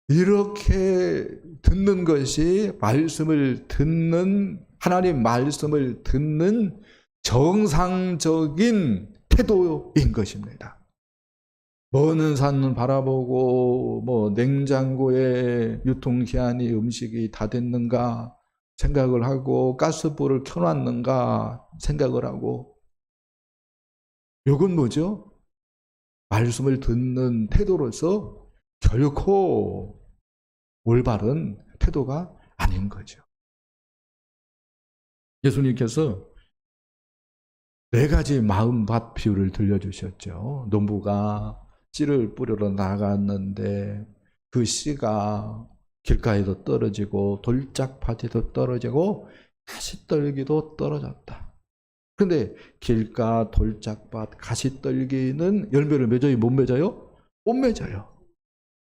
Speaker 5: 이렇게 듣는 것이 말씀을 듣는, 하나님 말씀을 듣는 정상적인 태도인 것입니다. 먼 산 바라보고 뭐 냉장고에 유통기한이 음식이 다 됐는가 생각을 하고 가스불을 켜놨는가 생각을 하고, 이건 뭐죠? 말씀을 듣는 태도로서 결코 올바른 태도가 아닌 거죠. 예수님께서 4가지 마음밭 비유를 들려주셨죠. 농부가 씨를 뿌리러 나갔는데 그 씨가 길가에도 떨어지고 돌짝밭에도 떨어지고 가시떨기도 떨어졌다. 그런데 길가, 돌짝밭, 가시떨기는 열매를 맺어요? 못 맺어요? 못 맺어요.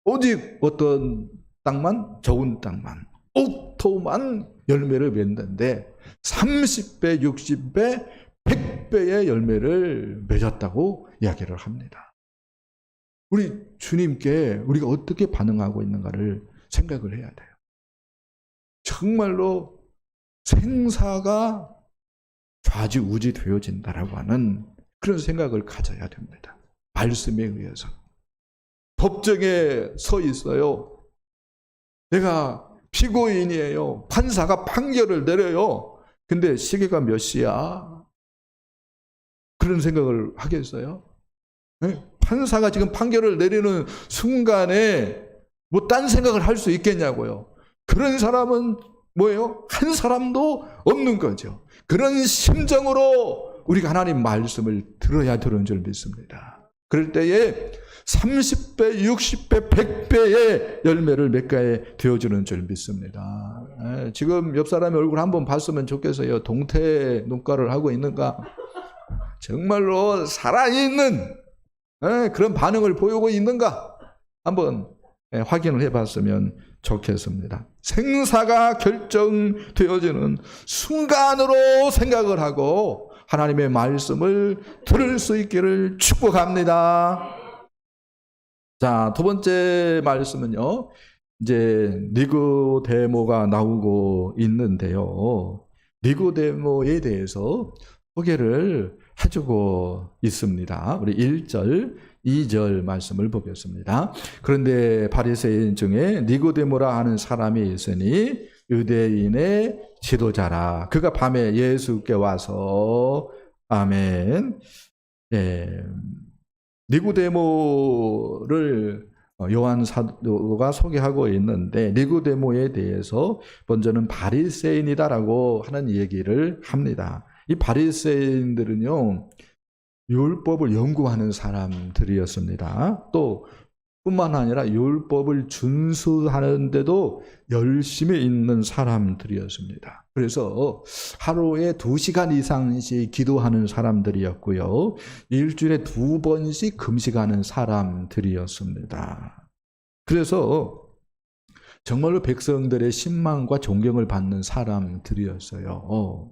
Speaker 5: 오직 어떤 땅만? 적은 땅만, 옥토만 열매를 맺는데 30배, 60배, 100배의 열매를 맺었다고 이야기를 합니다. 우리 주님께 우리가 어떻게 반응하고 있는가를 생각을 해야 돼요. 정말로 생사가 좌지우지 되어진다라고 하는 그런 생각을 가져야 됩니다. 말씀에 의해서. 법정에 서 있어요. 내가 피고인이에요. 판사가 판결을 내려요. 근데 시계가 몇 시야? 그런 생각을 하겠어요? 네? 판사가 지금 판결을 내리는 순간에 뭐 딴 생각을 할 수 있겠냐고요. 그런 사람은 뭐예요? 한 사람도 없는 거죠. 그런 심정으로 우리가 하나님 말씀을 들어야 되는 줄 믿습니다. 그럴 때에 30배, 60배, 100배의 열매를 맺게 되어주는 줄 믿습니다. 지금 옆 사람의 얼굴 한번 봤으면 좋겠어요. 동태 눈가를 하고 있는가? 정말로 살아있는 그런 반응을 보이고 있는가? 한번 확인을 해봤으면 좋겠습니다. 생사가 결정되어지는 순간으로 생각을 하고 하나님의 말씀을 들을 수 있기를 축복합니다. 자, 2번째 말씀은요, 이제 니고데모가 나오고 있는데요. 니고데모에 대해서 소개를 해주고 있습니다. 우리 1절, 2절 말씀을 보겠습니다. 그런데 바리새인 중에 니고데모라 하는 사람이 있으니 유대인의 지도자라. 그가 밤에 예수께 와서 아멘. 니고데모를 요한 사도가 소개하고 있는데 니고데모에 대해서 먼저는 바리새인이다라고 하는 얘기를 합니다. 이 바리새인들은요, 율법을 연구하는 사람들이었습니다. 또 뿐만 아니라 율법을 준수하는데도 열심히 있는 사람들이었습니다. 그래서 하루에 2시간 이상씩 기도하는 사람들이었고요. 일주일에 2번씩 금식하는 사람들이었습니다. 그래서 정말로 백성들의 신망과 존경을 받는 사람들이었어요.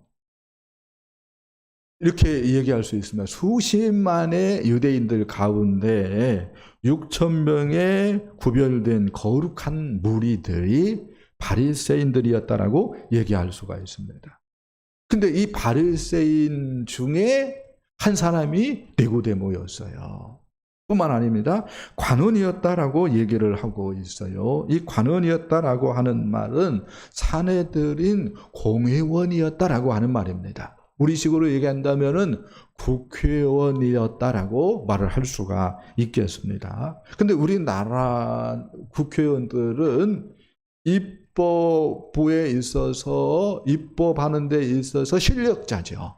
Speaker 5: 이렇게 얘기할 수 있습니다. 수십만의 유대인들 가운데 6,000명의 구별된 거룩한 무리들이 바리새인들이었다라고 얘기할 수가 있습니다. 근데 이 바리새인 중에 한 사람이 니고데모였어요. 뿐만 아닙니다. 관원이었다라고 얘기를 하고 있어요. 이 관원이었다라고 하는 말은 사내들인 공회원이었다라고 하는 말입니다. 우리식으로 얘기한다면은 국회의원이었다라고 말을 할 수가 있겠습니다. 근데 우리나라 국회의원들은 입법부에 있어서 입법하는 데 있어서 실력자죠.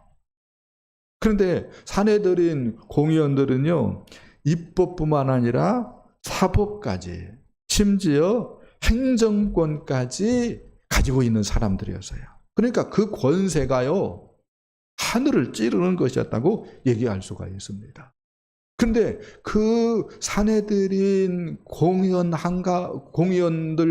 Speaker 5: 그런데 사내들인 공의원들은요, 입법뿐만 아니라 사법까지, 심지어 행정권까지 가지고 있는 사람들이었어요. 그러니까 그 권세가요, 하늘을 찌르는 것이었다고 얘기할 수가 있습니다. 그런데 그 사내들인 공의원들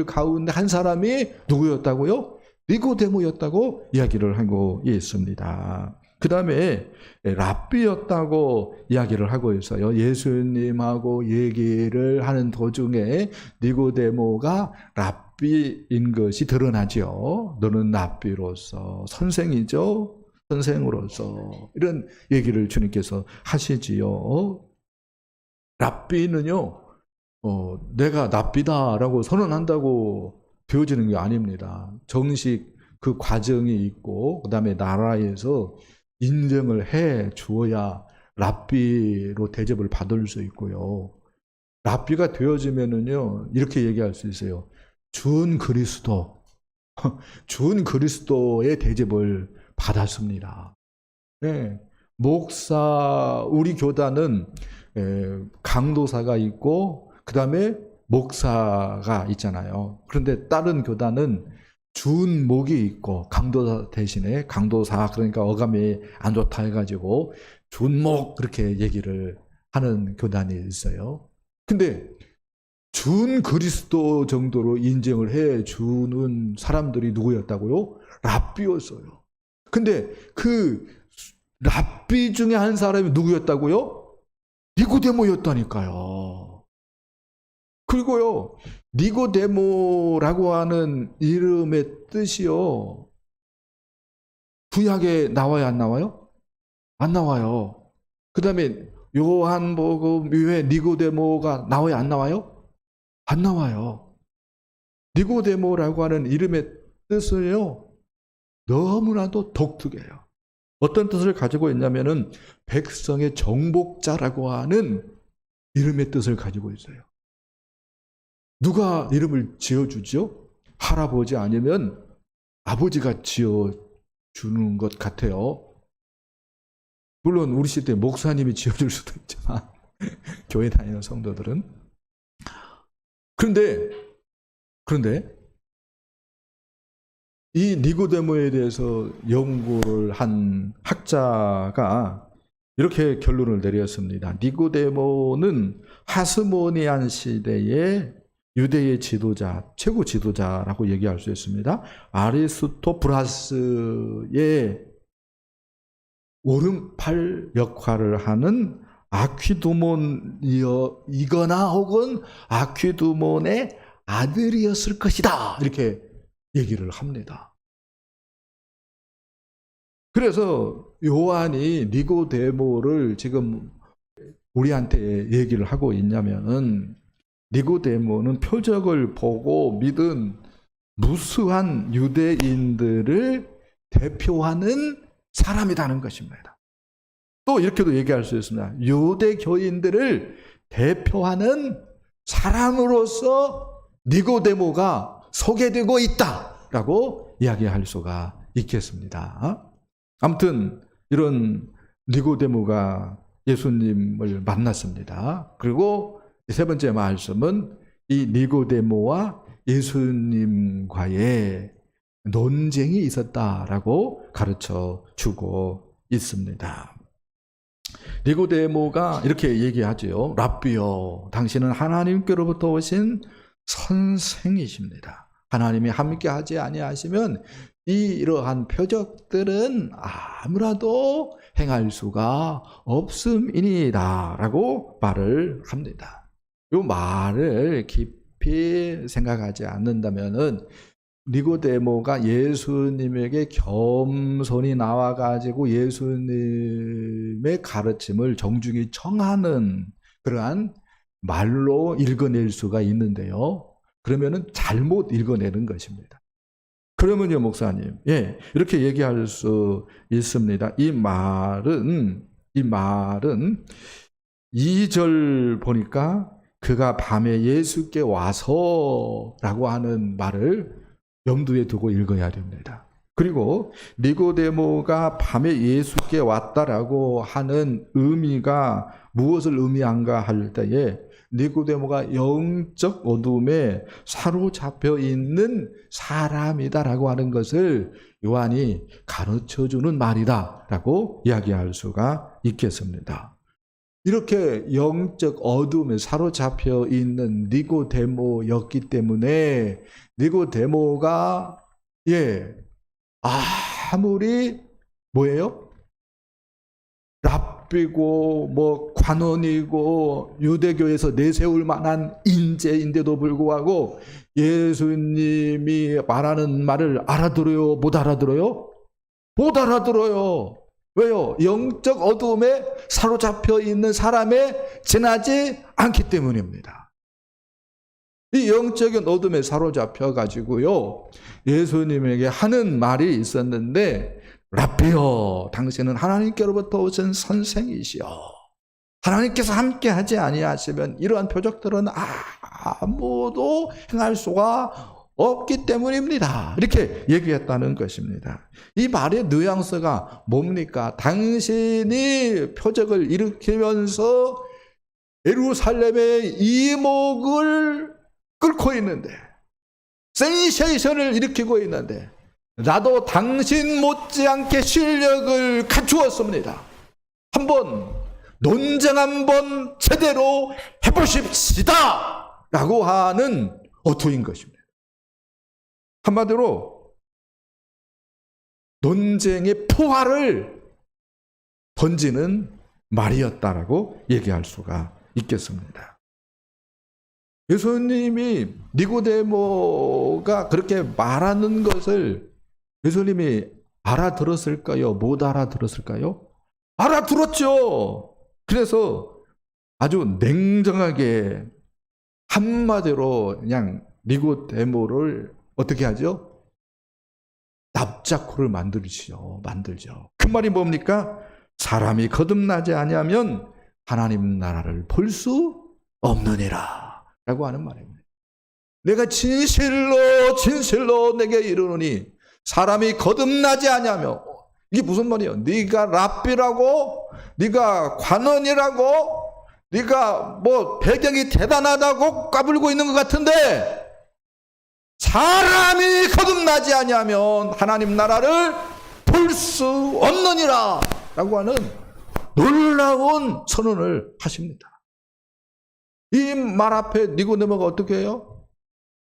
Speaker 5: 가운데 한 사람이 누구였다고요? 니고데모였다고 이야기를 하고 있습니다. 그 다음에 랍비였다고 이야기를 하고 있어요. 예수님하고 얘기를 하는 도중에 니고데모가 랍비인 것이 드러나죠. 너는 랍비로서 선생이죠. 선생으로서 이런 얘기를 주님께서 하시지요. 랍비는요, 내가 랍비다라고 선언한다고 되어지는 게 아닙니다. 정식 그 과정이 있고, 그 다음에 나라에서 인정을 해 주어야 랍비로 대접을 받을 수 있고요. 랍비가 되어지면은요, 이렇게 얘기할 수 있어요. 준 그리스도, 준 그리스도의 대접을 받았습니다. 네. 목사, 우리 교단은 강도사가 있고, 그 다음에 목사가 있잖아요. 그런데 다른 교단은 준목이 있고, 강도사 대신에 강도사, 그러니까 어감이 안 좋다 해가지고 준목 그렇게 얘기를 하는 교단이 있어요. 근데 준 그리스도 정도로 인정을 해 주는 사람들이 누구였다고요? 랍비였어요. 근데 그 랍비 중에 한 사람이 누구였다고요? 니고데모였다니까요. 그리고요, 니고데모라고 하는 이름의 뜻이요, 구약에 나와요, 안 나와요? 안 나와요. 그 다음에 요한복음 왜 니고데모가 나와요, 안 나와요? 안 나와요. 니고데모라고 하는 이름의 뜻을요, 너무나도 독특해요. 어떤 뜻을 가지고 있냐면은 백성의 정복자라고 하는 이름의 뜻을 가지고 있어요. 누가 이름을 지어주죠? 할아버지 아니면 아버지가 지어주는 것 같아요. 물론 우리 시대 목사님이 지어줄 수도 있지만 교회 다니는 성도들은. 그런데 이 니고데모에 대해서 연구를 한 학자가 이렇게 결론을 내렸습니다. 니고데모는 하스모니안 시대의 유대의 지도자, 최고 지도자라고 얘기할 수 있습니다. 아리스토브라스의 오른팔 역할을 하는 아퀴두몬이거나 혹은 아퀴두몬의 아들이었을 것이다. 이렇게 얘기를 합니다. 그래서 요한이 니고데모를 지금 우리한테 얘기를 하고 있냐면은, 니고데모는 표적을 보고 믿은 무수한 유대인들을 대표하는 사람이라는 것입니다. 또 이렇게도 얘기할 수 있습니다. 유대교인들을 대표하는 사람으로서 니고데모가 소개되고 있다라고 이야기할 수가 있겠습니다. 아무튼 이런 니고데모가 예수님을 만났습니다. 그리고 세 번째 말씀은 이 니고데모와 예수님과의 논쟁이 있었다라고 가르쳐 주고 있습니다. 니고데모가 이렇게 얘기하죠. 랍비요, 당신은 하나님께로부터 오신 선생이십니다. 하나님이 함께 하지 아니하시면 이러한 표적들은 아무라도 행할 수가 없음이니이다 라고 말을 합니다. 이 말을 깊이 생각하지 않는다면은 니고데모가 예수님에게 겸손히 나와가지고 예수님의 가르침을 정중히 청하는 그러한 말로 읽어낼 수가 있는데요. 그러면은 잘못 읽어내는 것입니다. 그러면요, 목사님, 이렇게 얘기할 수 있습니다. 이 말은 2절 보니까 그가 밤에 예수께 와서라고 하는 말을 염두에 두고 읽어야 됩니다. 그리고 니고데모가 밤에 예수께 왔다라고 하는 의미가 무엇을 의미한가 할 때에 니고데모가 영적 어둠에 사로잡혀 있는 사람이다라고 하는 것을 요한이 가르쳐주는 말이다라고 이야기할 수가 있겠습니다. 이렇게 영적 어둠에 사로잡혀 있는 니고데모였기 때문에 니고데모가 아무리 뭐예요? 랍비고 관원이고 유대교에서 내세울 만한 인재인데도 불구하고 예수님이 말하는 말을 알아들어요? 못 알아들어요? 못 알아들어요. 왜요? 영적 어두움에 사로잡혀 있는 사람에 지나지 않기 때문입니다. 이 영적인 어둠에 사로잡혀 가지고요, 예수님에게 하는 말이 있었는데, 라비여, 당신은 하나님께로부터 오신 선생이시여, 하나님께서 함께 하지 아니하시면 이러한 표적들은 아무도 행할 수가 없기 때문입니다. 이렇게 얘기했다는 것입니다. 이 말의 뉘앙스가 뭡니까? 당신이 표적을 일으키면서 예루살렘의 이목을 끌고 있는데, 센세이션을 일으키고 있는데, 나도 당신 못지않게 실력을 갖추었습니다. 한번 논쟁 한번 제대로 해보십시다 라고 하는 어투인 것입니다. 한마디로 논쟁의 포화를 던지는 말이었다라고 얘기할 수가 있겠습니다. 예수님이 니고데모가 그렇게 말하는 것을 예수님이 알아들었을까요? 못 알아들었을까요? 알아들었죠. 그래서 아주 냉정하게 한마디로 그냥 니고데모를 어떻게 하죠? 납작코를 만들죠. 그 말이 뭡니까? 사람이 거듭나지 아니하면 하나님 나라를 볼 수 없느니라 라고 하는 말입니다. 내가 진실로 내게 이르노니 사람이 거듭나지 아니하면, 이게 무슨 말이에요? 네가 랍비라고, 네가 관원이라고, 네가 뭐 배경이 대단하다고 까불고 있는 것 같은데, 사람이 거듭나지 아니하면 하나님 나라를 볼 수 없느니라 라고 하는 놀라운 선언을 하십니다. 이 말 앞에 니고데모가 어떻게 해요?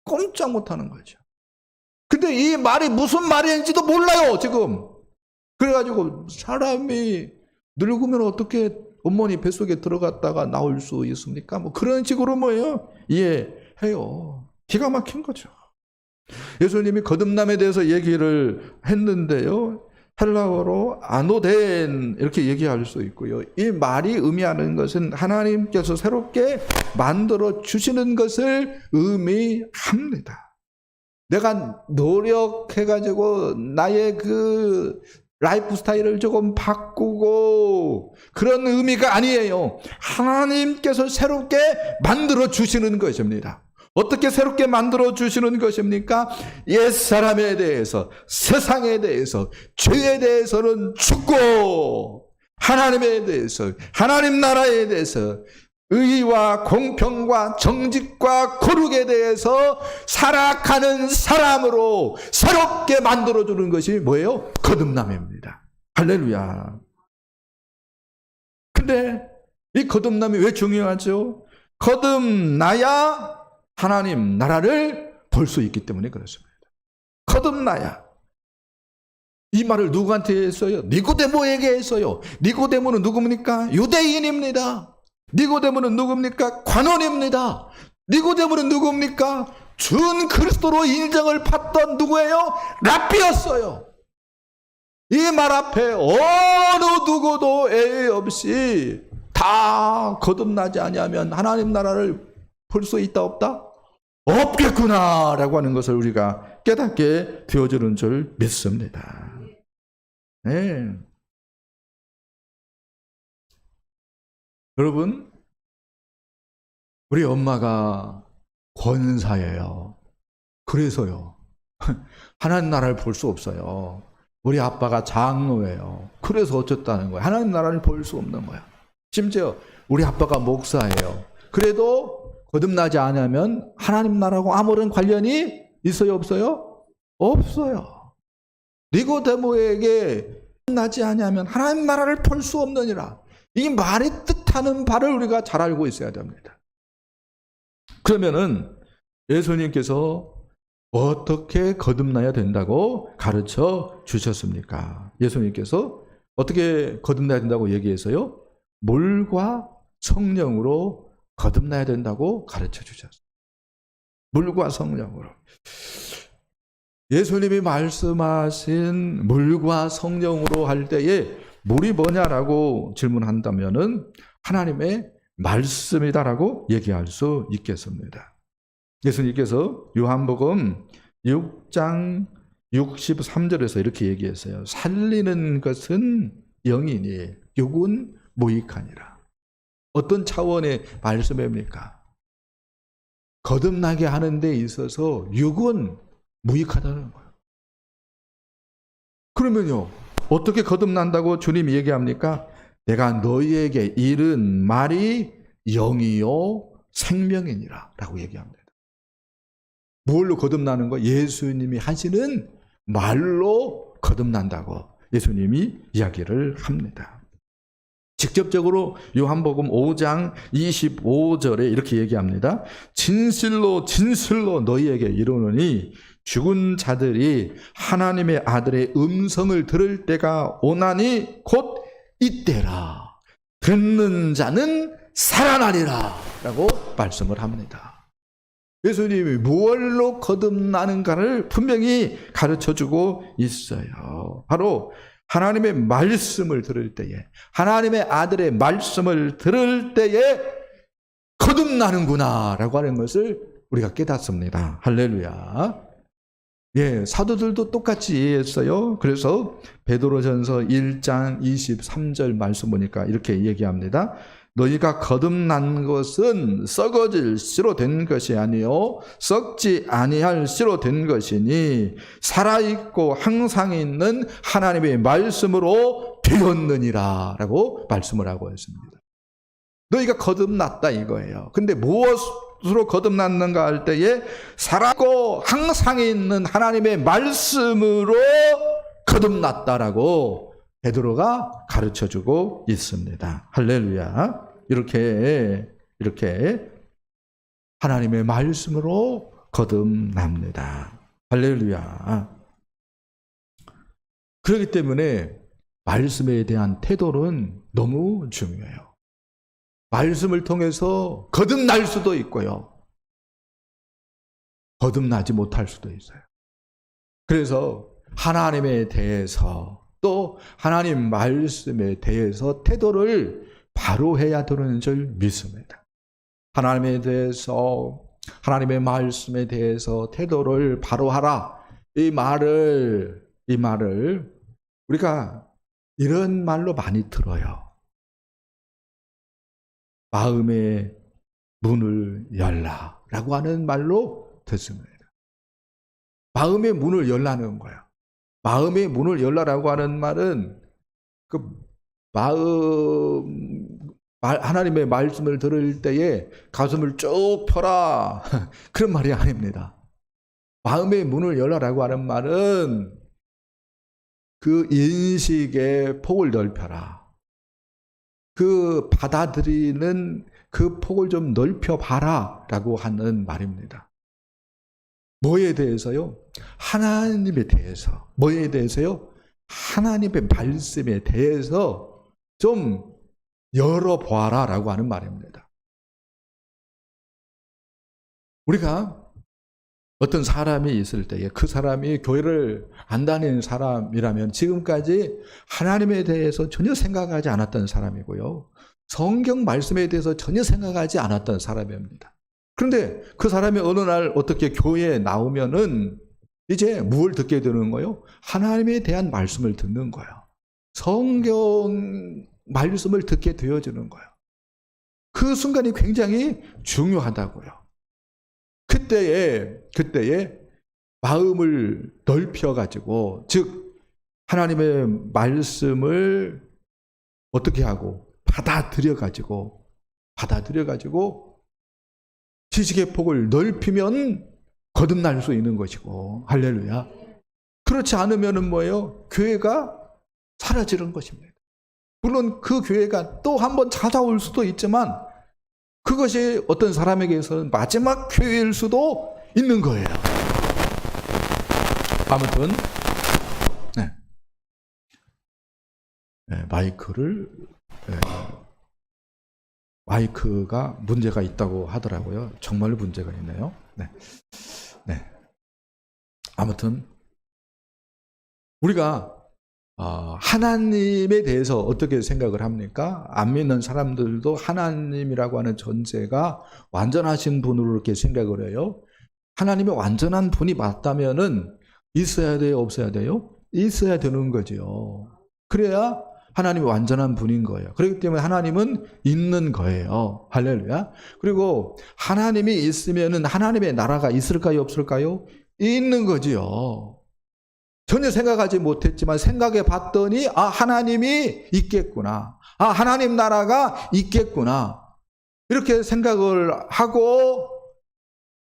Speaker 5: 꼼짝 못하는 거죠. 근데 이 말이 무슨 말인지도 몰라요, 지금. 그래가지고 사람이 늙으면 어떻게 어머니 뱃속에 들어갔다가 나올 수 있습니까? 뭐 그런 식으로 뭐예요? 이해해요. 기가 막힌 거죠. 예수님이 거듭남에 대해서 얘기를 했는데요, 헬라어로 아노덴 이렇게 얘기할 수 있고요. 이 말이 의미하는 것은 하나님께서 새롭게 만들어 주시는 것을 의미합니다. 내가 노력해가지고 나의 그 라이프 스타일을 조금 바꾸고 그런 의미가 아니에요. 하나님께서 새롭게 만들어 주시는 것입니다. 어떻게 새롭게 만들어 주시는 것입니까? 옛사람에 대해서, 세상에 대해서, 죄에 대해서는 죽고, 하나님에 대해서, 하나님 나라에 대해서, 의와 공평과 정직과 거룩에 대해서 살아가는 사람으로 새롭게 만들어주는 것이 뭐예요? 거듭남입니다. 할렐루야. 근데 이 거듭남이 왜 중요하죠? 거듭나야 하나님 나라를 볼 수 있기 때문에 그렇습니다. 거듭나야. 이 말을 누구한테 했어요? 니고데모에게 했어요. 니고데모는 누굽니까? 유대인입니다. 니고데모는 누굽니까? 관원입니다. 니고데모는 누굽니까? 준 그리스도로 인정을 받던 누구예요? 랍비였어요. 이 말 앞에 어느 누구도 예외 없이 다 거듭나지 아니하면 하나님 나라를 볼 수 있다 없다? 없겠구나라고 하는 것을 우리가 깨닫게 되어주는 줄 믿습니다. 네. 여러분, 우리 엄마가 권사예요. 그래서요, 하나님 나라를 볼 수 없어요. 우리 아빠가 장로예요. 그래서 어쩌다는 거예요. 하나님 나라를 볼 수 없는 거야. 심지어 우리 아빠가 목사예요. 그래도 거듭나지 않으면 하나님 나라하고 아무런 관련이 있어요, 없어요? 없어요. 니고데모에게 나지 않으면 하나님 나라를 볼 수 없느니라. 이 말이 뜻하는 바를 우리가 잘 알고 있어야 됩니다. 그러면은 예수님께서 어떻게 거듭나야 된다고 가르쳐 주셨습니까? 예수님께서 어떻게 거듭나야 된다고 얘기해서요? 물과 성령으로 거듭나야 된다고 가르쳐 주셨어요. 물과 성령으로. 예수님이 말씀하신 물과 성령으로 할 때에 물이 뭐냐라고 질문한다면은 하나님의 말씀이다라고 얘기할 수 있겠습니다. 예수님께서 요한복음 6장 63절에서 이렇게 얘기했어요. 살리는 것은 영이니 육은 무익하니라. 어떤 차원의 말씀입니까? 거듭나게 하는 데 있어서 육은 무익하다는 거예요. 그러면요, 어떻게 거듭난다고 주님이 얘기합니까? 내가 너희에게 이른 말이 영이요 생명이니라 라고 얘기합니다. 뭘로 거듭나는 거? 예수님이 하시는 말로 거듭난다고 예수님이 이야기를 합니다. 직접적으로 요한복음 5장 25절에 이렇게 얘기합니다. 진실로 진실로 너희에게 이르노니 죽은 자들이 하나님의 아들의 음성을 들을 때가 오나니 곧 이때라. 듣는 자는 살아나리라 라고 말씀을 합니다. 예수님이 무엇로 거듭나는가를 분명히 가르쳐주고 있어요. 바로 하나님의 말씀을 들을 때에, 하나님의 아들의 말씀을 들을 때에 거듭나는구나 라고 하는 것을 우리가 깨닫습니다. 할렐루야. 예, 사도들도 똑같이 이해했어요. 그래서 베드로전서 1장 23절 말씀 보니까 이렇게 얘기합니다. 너희가 거듭난 것은 썩어질 씨로 된 것이 아니요 썩지 아니할 씨로 된 것이니 살아있고 항상 있는 하나님의 말씀으로 되었느니라 라고 말씀을 하고 있습니다. 너희가 거듭났다 이거예요. 근데 무엇으로 거듭났는가 할 때에 살아있고 항상 있는 하나님의 말씀으로 거듭났다라고 베드로가 가르쳐주고 있습니다. 할렐루야. 이렇게 하나님의 말씀으로 거듭납니다. 할렐루야. 그렇기 때문에 말씀에 대한 태도는 너무 중요해요. 말씀을 통해서 거듭날 수도 있고요. 거듭나지 못할 수도 있어요. 그래서 하나님에 대해서 또 하나님 말씀에 대해서 태도를 바로 해야 되는 줄 믿습니다. 하나님에 대해서, 하나님의 말씀에 대해서 태도를 바로 하라. 이 말을 우리가 이런 말로 많이 들어요. 마음의 문을 열라 라고 하는 말로 듣습니다. 마음의 문을 열라는 거예요. 마음의 문을 열라라고 하는 말은 하나님의 말씀을 들을 때에 가슴을 쭉 펴라 그런 말이 아닙니다. 마음의 문을 열라라고 하는 말은 그 인식의 폭을 넓혀라. 그 받아들이는 그 폭을 좀 넓혀봐라 라고 하는 말입니다. 뭐에 대해서요? 하나님에 대해서. 뭐에 대해서요? 하나님의 말씀에 대해서 좀 열어보아라 라고 하는 말입니다. 우리가 어떤 사람이 있을 때에 그 사람이 교회를 안 다니는 사람이라면 지금까지 하나님에 대해서 전혀 생각하지 않았던 사람이고요. 성경 말씀에 대해서 전혀 생각하지 않았던 사람입니다. 그런데 그 사람이 어느 날 어떻게 교회에 나오면은 이제 뭘 듣게 되는 거예요? 하나님에 대한 말씀을 듣는 거예요. 성경 말씀을 듣게 되어지는 거예요. 그 순간이 굉장히 중요하다고요. 그때에 마음을 넓혀가지고, 즉, 하나님의 말씀을 어떻게 하고, 받아들여가지고, 지식의 폭을 넓히면 거듭날 수 있는 것이고, 할렐루야. 그렇지 않으면은 뭐예요? 교회가 사라지는 것입니다. 물론 그 교회가 또 한번 찾아올 수도 있지만, 그것이 어떤 사람에게서는 마지막 교회일 수도 있는 거예요. 아무튼 마이크가 문제가 있다고 하더라고요. 정말 문제가 있네요. 아무튼 우리가 하나님에 대해서 어떻게 생각을 합니까? 안 믿는 사람들도 하나님이라고 하는 존재가 완전하신 분으로 이렇게 생각을 해요. 하나님의 완전한 분이 맞다면은 있어야 돼요, 없어야 돼요? 있어야 되는 거죠. 그래야 하나님이 완전한 분인 거예요. 그렇기 때문에 하나님은 있는 거예요. 할렐루야. 그리고 하나님이 있으면은 하나님의 나라가 있을까요, 없을까요? 있는 거지요. 전혀 생각하지 못했지만 생각해 봤더니 하나님이 있겠구나. 하나님 나라가 있겠구나. 이렇게 생각을 하고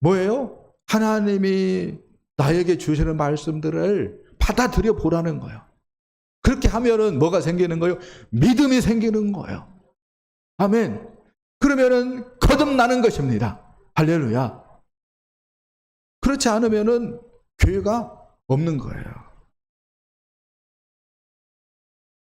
Speaker 5: 뭐예요? 하나님이 나에게 주시는 말씀들을 받아들여 보라는 거예요. 그렇게 하면은 뭐가 생기는 거예요? 믿음이 생기는 거예요. 아멘. 그러면은 거듭나는 것입니다. 할렐루야. 그렇지 않으면은 교회가 없는 거예요.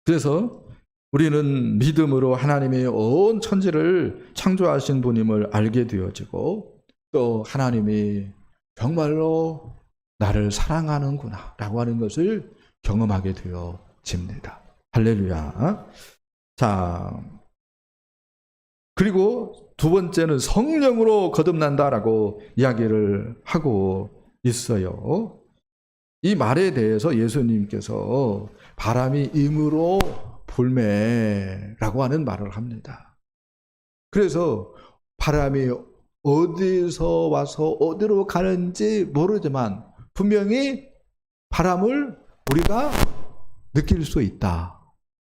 Speaker 5: 그래서 우리는 믿음으로 하나님의 온 천지를 창조하신 분임을 알게 되어지고 또 하나님이 정말로 나를 사랑하는구나 라고 하는 것을 경험하게 되어집니다. 할렐루야. 자, 그리고 두 번째는 성령으로 거듭난다라고 이야기를 하고 있어요. 이 말에 대해서 예수님께서 바람이 임으로 불매라고 하는 말을 합니다. 그래서 바람이 어디서 와서 어디로 가는지 모르지만 분명히 바람을 우리가 느낄 수 있다.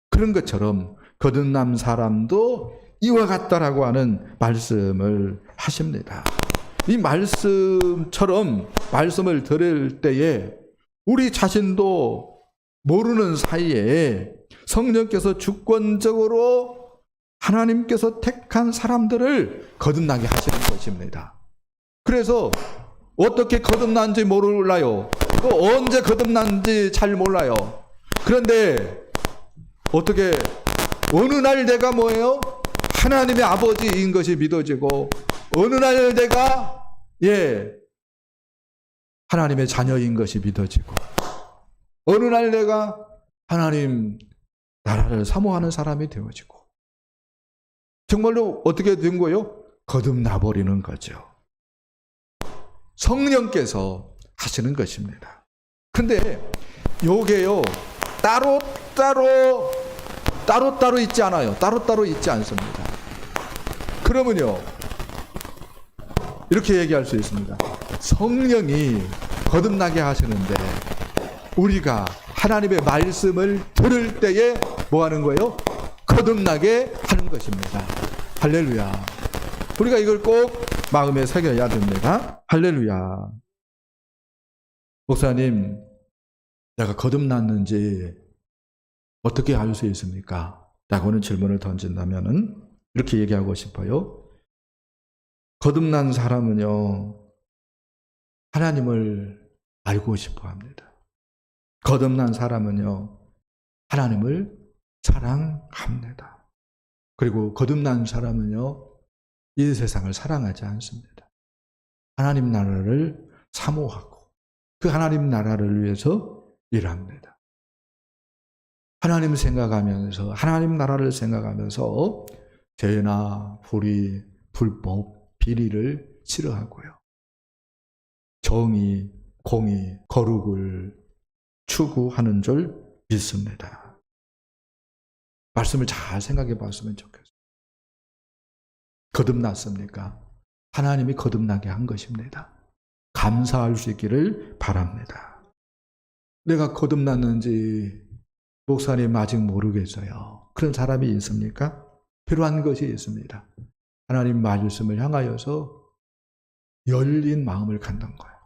Speaker 5: 그런 것처럼 거듭난 사람도 이와 같다라고 하는 말씀을 하십니다. 이 말씀처럼 말씀을 들을 때에 우리 자신도 모르는 사이에 성령께서 주권적으로 하나님께서 택한 사람들을 거듭나게 하시는 것입니다. 그래서 어떻게 거듭난지 몰라요. 또 언제 거듭난지 잘 몰라요. 그런데 어떻게 어느 날 내가 뭐예요? 하나님의 아버지인 것이 믿어지고 어느 날 내가 하나님의 자녀인 것이 믿어지고 어느 날 내가 하나님 나라를 사모하는 사람이 되어지고 정말로 어떻게 된 거예요? 거듭나 버리는 거죠. 성령께서 하시는 것입니다. 근데 요게요 따로따로 있지 않아요. 따로따로 있지 않습니다. 그러면요 이렇게 얘기할 수 있습니다. 성령이 거듭나게 하시는데 우리가 하나님의 말씀을 들을 때에 뭐 하는 거예요? 거듭나게 하는 것입니다. 할렐루야. 우리가 이걸 꼭 마음에 새겨야 됩니다. 할렐루야. 목사님, 내가 거듭났는지 어떻게 알 수 있습니까? 라고는 질문을 던진다면은 이렇게 얘기하고 싶어요. 거듭난 사람은요, 하나님을 알고 싶어 합니다. 거듭난 사람은요, 하나님을 사랑합니다. 그리고 거듭난 사람은요, 이 세상을 사랑하지 않습니다. 하나님 나라를 사모하고 그 하나님 나라를 위해서 일합니다. 하나님 생각하면서 하나님 나라를 생각하면서 죄나 불의, 불법, 비리를 싫어하고요. 정의, 공의, 거룩을 추구하는 줄 믿습니다. 말씀을 잘 생각해 봤으면 좋겠어요. 거듭났습니까? 하나님이 거듭나게 한 것입니다. 감사할 수 있기를 바랍니다. 내가 거듭났는지 목사님 아직 모르겠어요. 그런 사람이 있습니까? 필요한 것이 있습니다. 하나님 말씀을 향하여서 열린 마음을 갖는 거예요.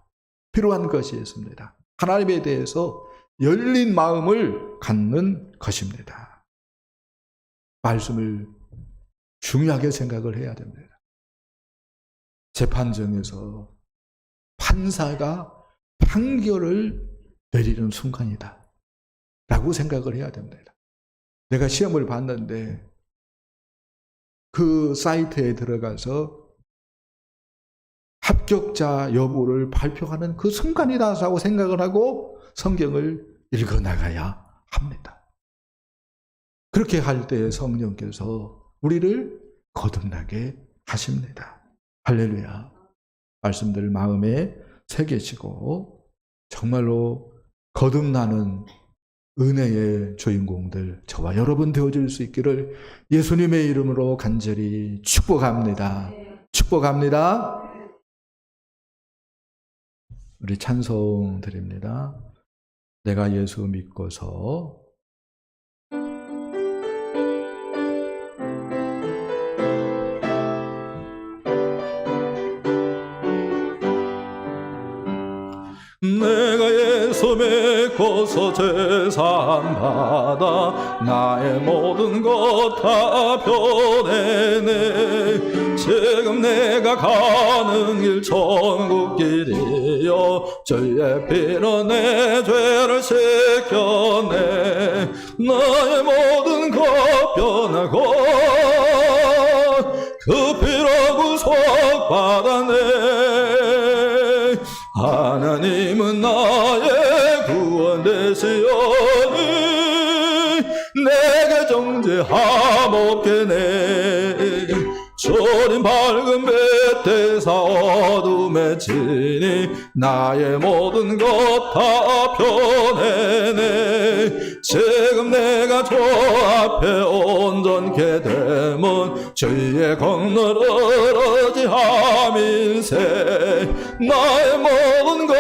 Speaker 5: 필요한 것이 있습니다. 하나님에 대해서 열린 마음을 갖는 것입니다. 말씀을 중요하게 생각을 해야 됩니다. 재판정에서 판사가 판결을 내리는 순간이다 라고 생각을 해야 됩니다. 내가 시험을 봤는데 그 사이트에 들어가서 합격자 여부를 발표하는 그 순간이다 라고 생각을 하고 성경을 읽어나가야 합니다. 그렇게 할 때 성령께서 우리를 거듭나게 하십니다. 할렐루야. 말씀들 마음에 새기시고 정말로 거듭나는 은혜의 주인공들 저와 여러분 되어줄 수 있기를 예수님의 이름으로 간절히 축복합니다. 축복합니다. 우리 찬송 드립니다. 내가 예수 믿고서 내가 예수 믿고서 제사함 받아 나의 모든 것 다 변해내. 지금 내가 가는 길 천국 길이여 주의 피로 내 죄를 씻겨내. 나의 모든 것 변하고 그 피로 구속받아내. 하나님은 나의 구원 되시오니 내게 정죄함 없게 내. 주님 밝은 빛 대사 어둠에 지니 나의 모든 것 다 변해내. 지금 내가 주 앞에 온전케 되면 주의 공로를 의지함일세. 나의 모든 것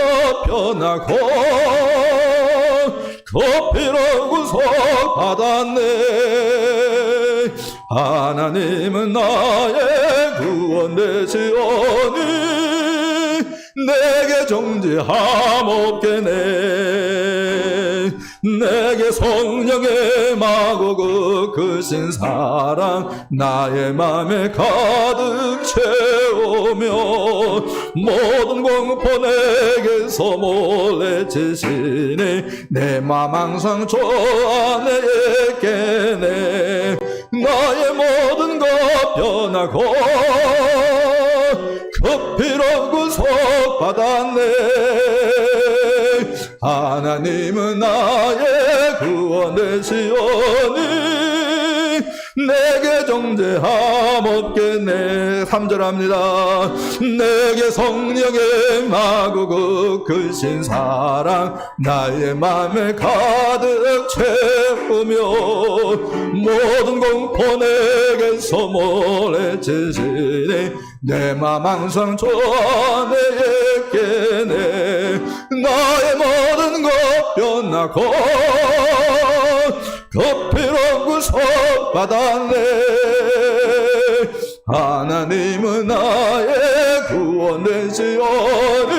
Speaker 5: 변하고 그 피로 구속받았네. 하나님은 나의 구원 되시오니 내게 정죄함 없게 내. 내게 성령의 마구 그 크신 사랑 나의 맘에 가득 채우며 모든 공포 내게서 몰래 치시니 내 맘 항상 주 안에 있겠네. 나의 모든 것 변하고 그 피로 구속받았네. 하나님은 나의 구원 되시오니 내게 정죄함 없겠네. 3절합니다. 내게 성령의 마구 그 크신 사랑 나의 맘에 가득 채우며 모든 공포 내게서 몰래치시니 내 맘 항상 주 안에 있겠네. 나의 모든 것 변하고 그 피로 구속받았네. 하나님은 나의 구원 되시오니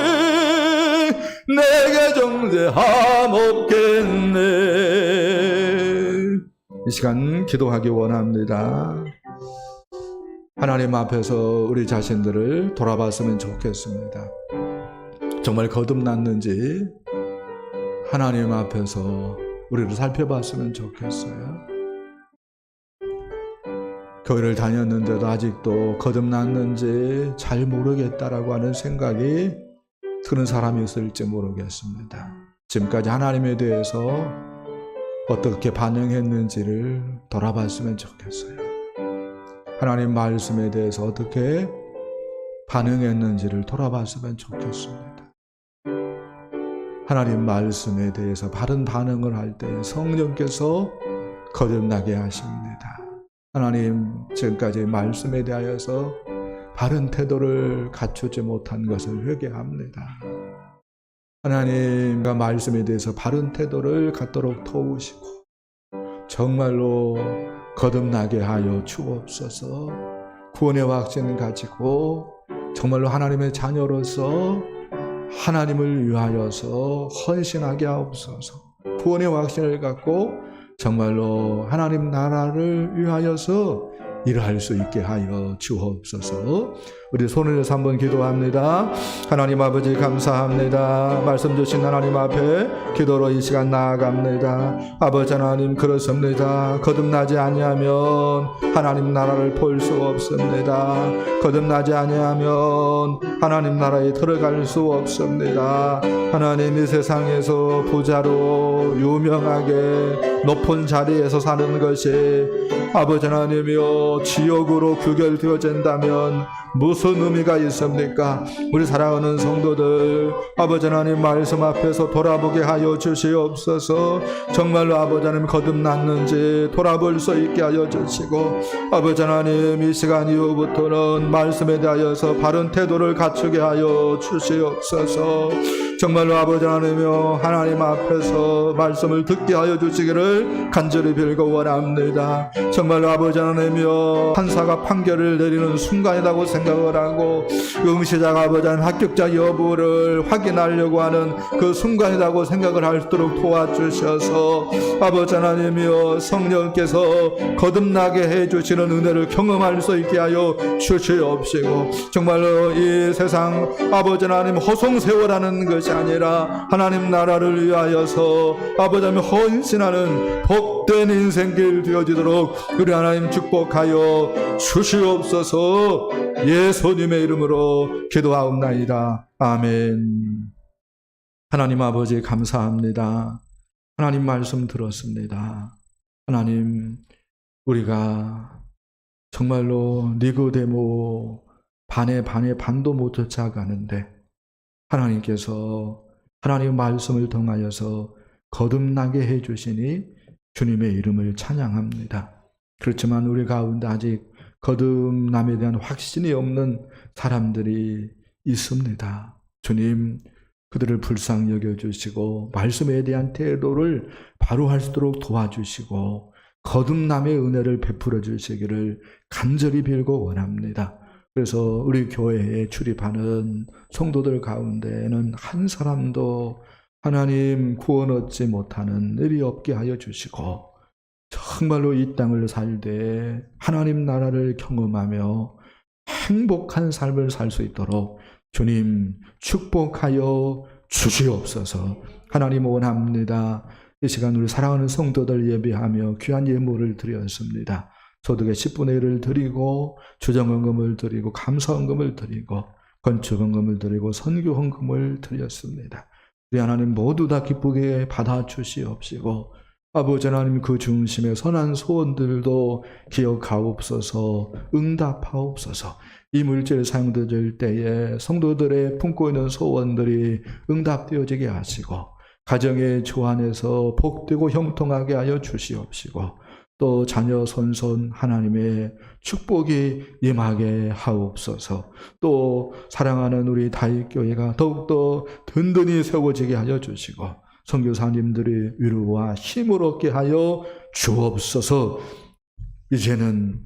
Speaker 5: 내게 정죄함 없겠네. 이 시간 기도하기 원합니다. 하나님 앞에서 우리 자신들을 돌아봤으면 좋겠습니다. 정말 거듭났는지 하나님 앞에서 우리를 살펴봤으면 좋겠어요. 교회를 다녔는데도 아직도 거듭났는지 잘 모르겠다라고 하는 생각이 드는 사람이 있을지 모르겠습니다. 지금까지 하나님에 대해서 어떻게 반응했는지를 돌아봤으면 좋겠어요. 하나님 말씀에 대해서 어떻게 반응했는지를 돌아봤으면 좋겠습니다. 하나님 말씀에 대해서 바른 반응을 할 때 성령께서 거듭나게 하십니다. 하나님 지금까지 말씀에 대하여서 바른 태도를 갖추지 못한 것을 회개합니다. 하나님과 말씀에 대해서 바른 태도를 갖도록 도우시고 정말로 거듭나게 하여 주옵소서. 구원의 확신을 가지고 정말로 하나님의 자녀로서 하나님을 위하여서 헌신하게 하옵소서. 구원의 확신을 갖고 정말로 하나님 나라를 위하여서 일할 수 있게 하여 주옵소서. 우리 손을 들어서 한번 기도합니다. 하나님 아버지 감사합니다. 말씀 주신 하나님 앞에 기도로 이 시간 나아갑니다. 아버지 하나님 그렇습니다. 거듭나지 아니하면 하나님 나라를 볼 수 없습니다. 거듭나지 아니하면 하나님 나라에 들어갈 수 없습니다. 하나님 이 세상에서 부자로 유명하게 높은 자리에서 사는 것이 아버지 하나님이여 지옥으로 규결되어진다면 무슨 의미가 있습니까? 우리 사랑하는 성도들 아버지 하나님 말씀 앞에서 돌아보게 하여 주시옵소서. 정말로 아버지 하나님 거듭났는지 돌아볼 수 있게 하여 주시고 아버지 하나님 이 시간 이후부터는 말씀에 대하여서 바른 태도를 갖추게 하여 주시옵소서. 정말로 아버지 하나님이여 하나님 앞에서 말씀을 듣게 하여 주시기를 간절히 빌고 원합니다. 정말로 아버지 하나님이여 판사가 판결을 내리는 순간이라고 생각을 하고 응시자가 아버지 하나님 합격자 여부를 확인하려고 하는 그 순간이라고 생각을 할 수 있도록 도와주셔서 아버지 하나님이여 성령께서 거듭나게 해주시는 은혜를 경험할 수 있게 하여 주시옵시고 정말로 이 세상 아버지 하나님 허송세월하는 것이 아니라 하나님 나라를 위하여서 아버지 하나님 헌신하는 복된 인생길 되어지도록 우리 하나님 축복하여 주시옵소서. 예수님의 이름으로 기도하옵나이다. 아멘. 하나님 아버지 감사합니다. 하나님 말씀 들었습니다. 하나님 우리가 정말로 니고데모 반에 반도 못 쫓아가는데 하나님께서 하나님의 말씀을 통하여서 거듭나게 해주시니 주님의 이름을 찬양합니다. 그렇지만 우리 가운데 아직 거듭남에 대한 확신이 없는 사람들이 있습니다. 주님 그들을 불쌍히 여겨주시고 말씀에 대한 태도를 바로 할 수 있도록 도와주시고 거듭남의 은혜를 베풀어 주시기를 간절히 빌고 원합니다. 그래서 우리 교회에 출입하는 성도들 가운데는 한 사람도 하나님 구원 얻지 못하는 일이 없게 하여 주시고 정말로 이 땅을 살되 하나님 나라를 경험하며 행복한 삶을 살 수 있도록 주님 축복하여 주시옵소서. 하나님 원합니다. 이 시간 우리 사랑하는 성도들 예배하며 귀한 예물을 드렸습니다. 소득의 10분의 1을 드리고 주정헌금을 드리고 감사헌금을 드리고 건축헌금을 드리고 선교헌금을 드렸습니다. 우리 하나님 모두 다 기쁘게 받아주시옵시고 아버지 하나님 그 중심의 선한 소원들도 기억하옵소서. 응답하옵소서. 이 물질 사용될 때에 성도들의 품고 있는 소원들이 응답되어지게 하시고 가정의 조안에서 복되고 형통하게 하여 주시옵시고 또 자녀 손손 하나님의 축복이 임하게 하옵소서. 또 사랑하는 우리 다윗교회가 더욱더 든든히 세워지게 하여 주시고 선교사님들이 위로와 힘을 얻게 하여 주옵소서. 이제는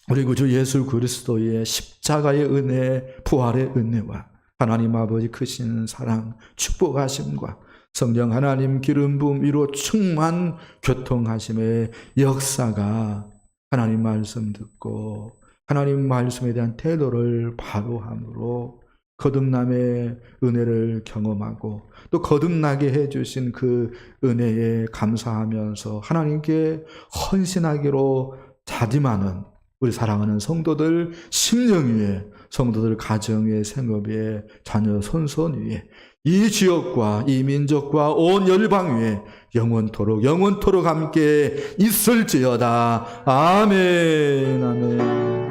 Speaker 5: 우리 구주 예수 그리스도의 십자가의 은혜, 부활의 은혜와 하나님 아버지 크신 사랑, 축복하심과 성령 하나님 기름 부음 위로 충만 교통하심의 역사가 하나님 말씀 듣고 하나님 말씀에 대한 태도를 바로 함으로 거듭남의 은혜를 경험하고 또 거듭나게 해주신 그 은혜에 감사하면서 하나님께 헌신하기로 다짐하는 우리 사랑하는 성도들 심령 위에 성도들 가정 위에 생업 위에 자녀 손손 위에 이 지역과 이 민족과 온 열방 위에 영원토록 함께 있을지어다. 아멘. 아멘.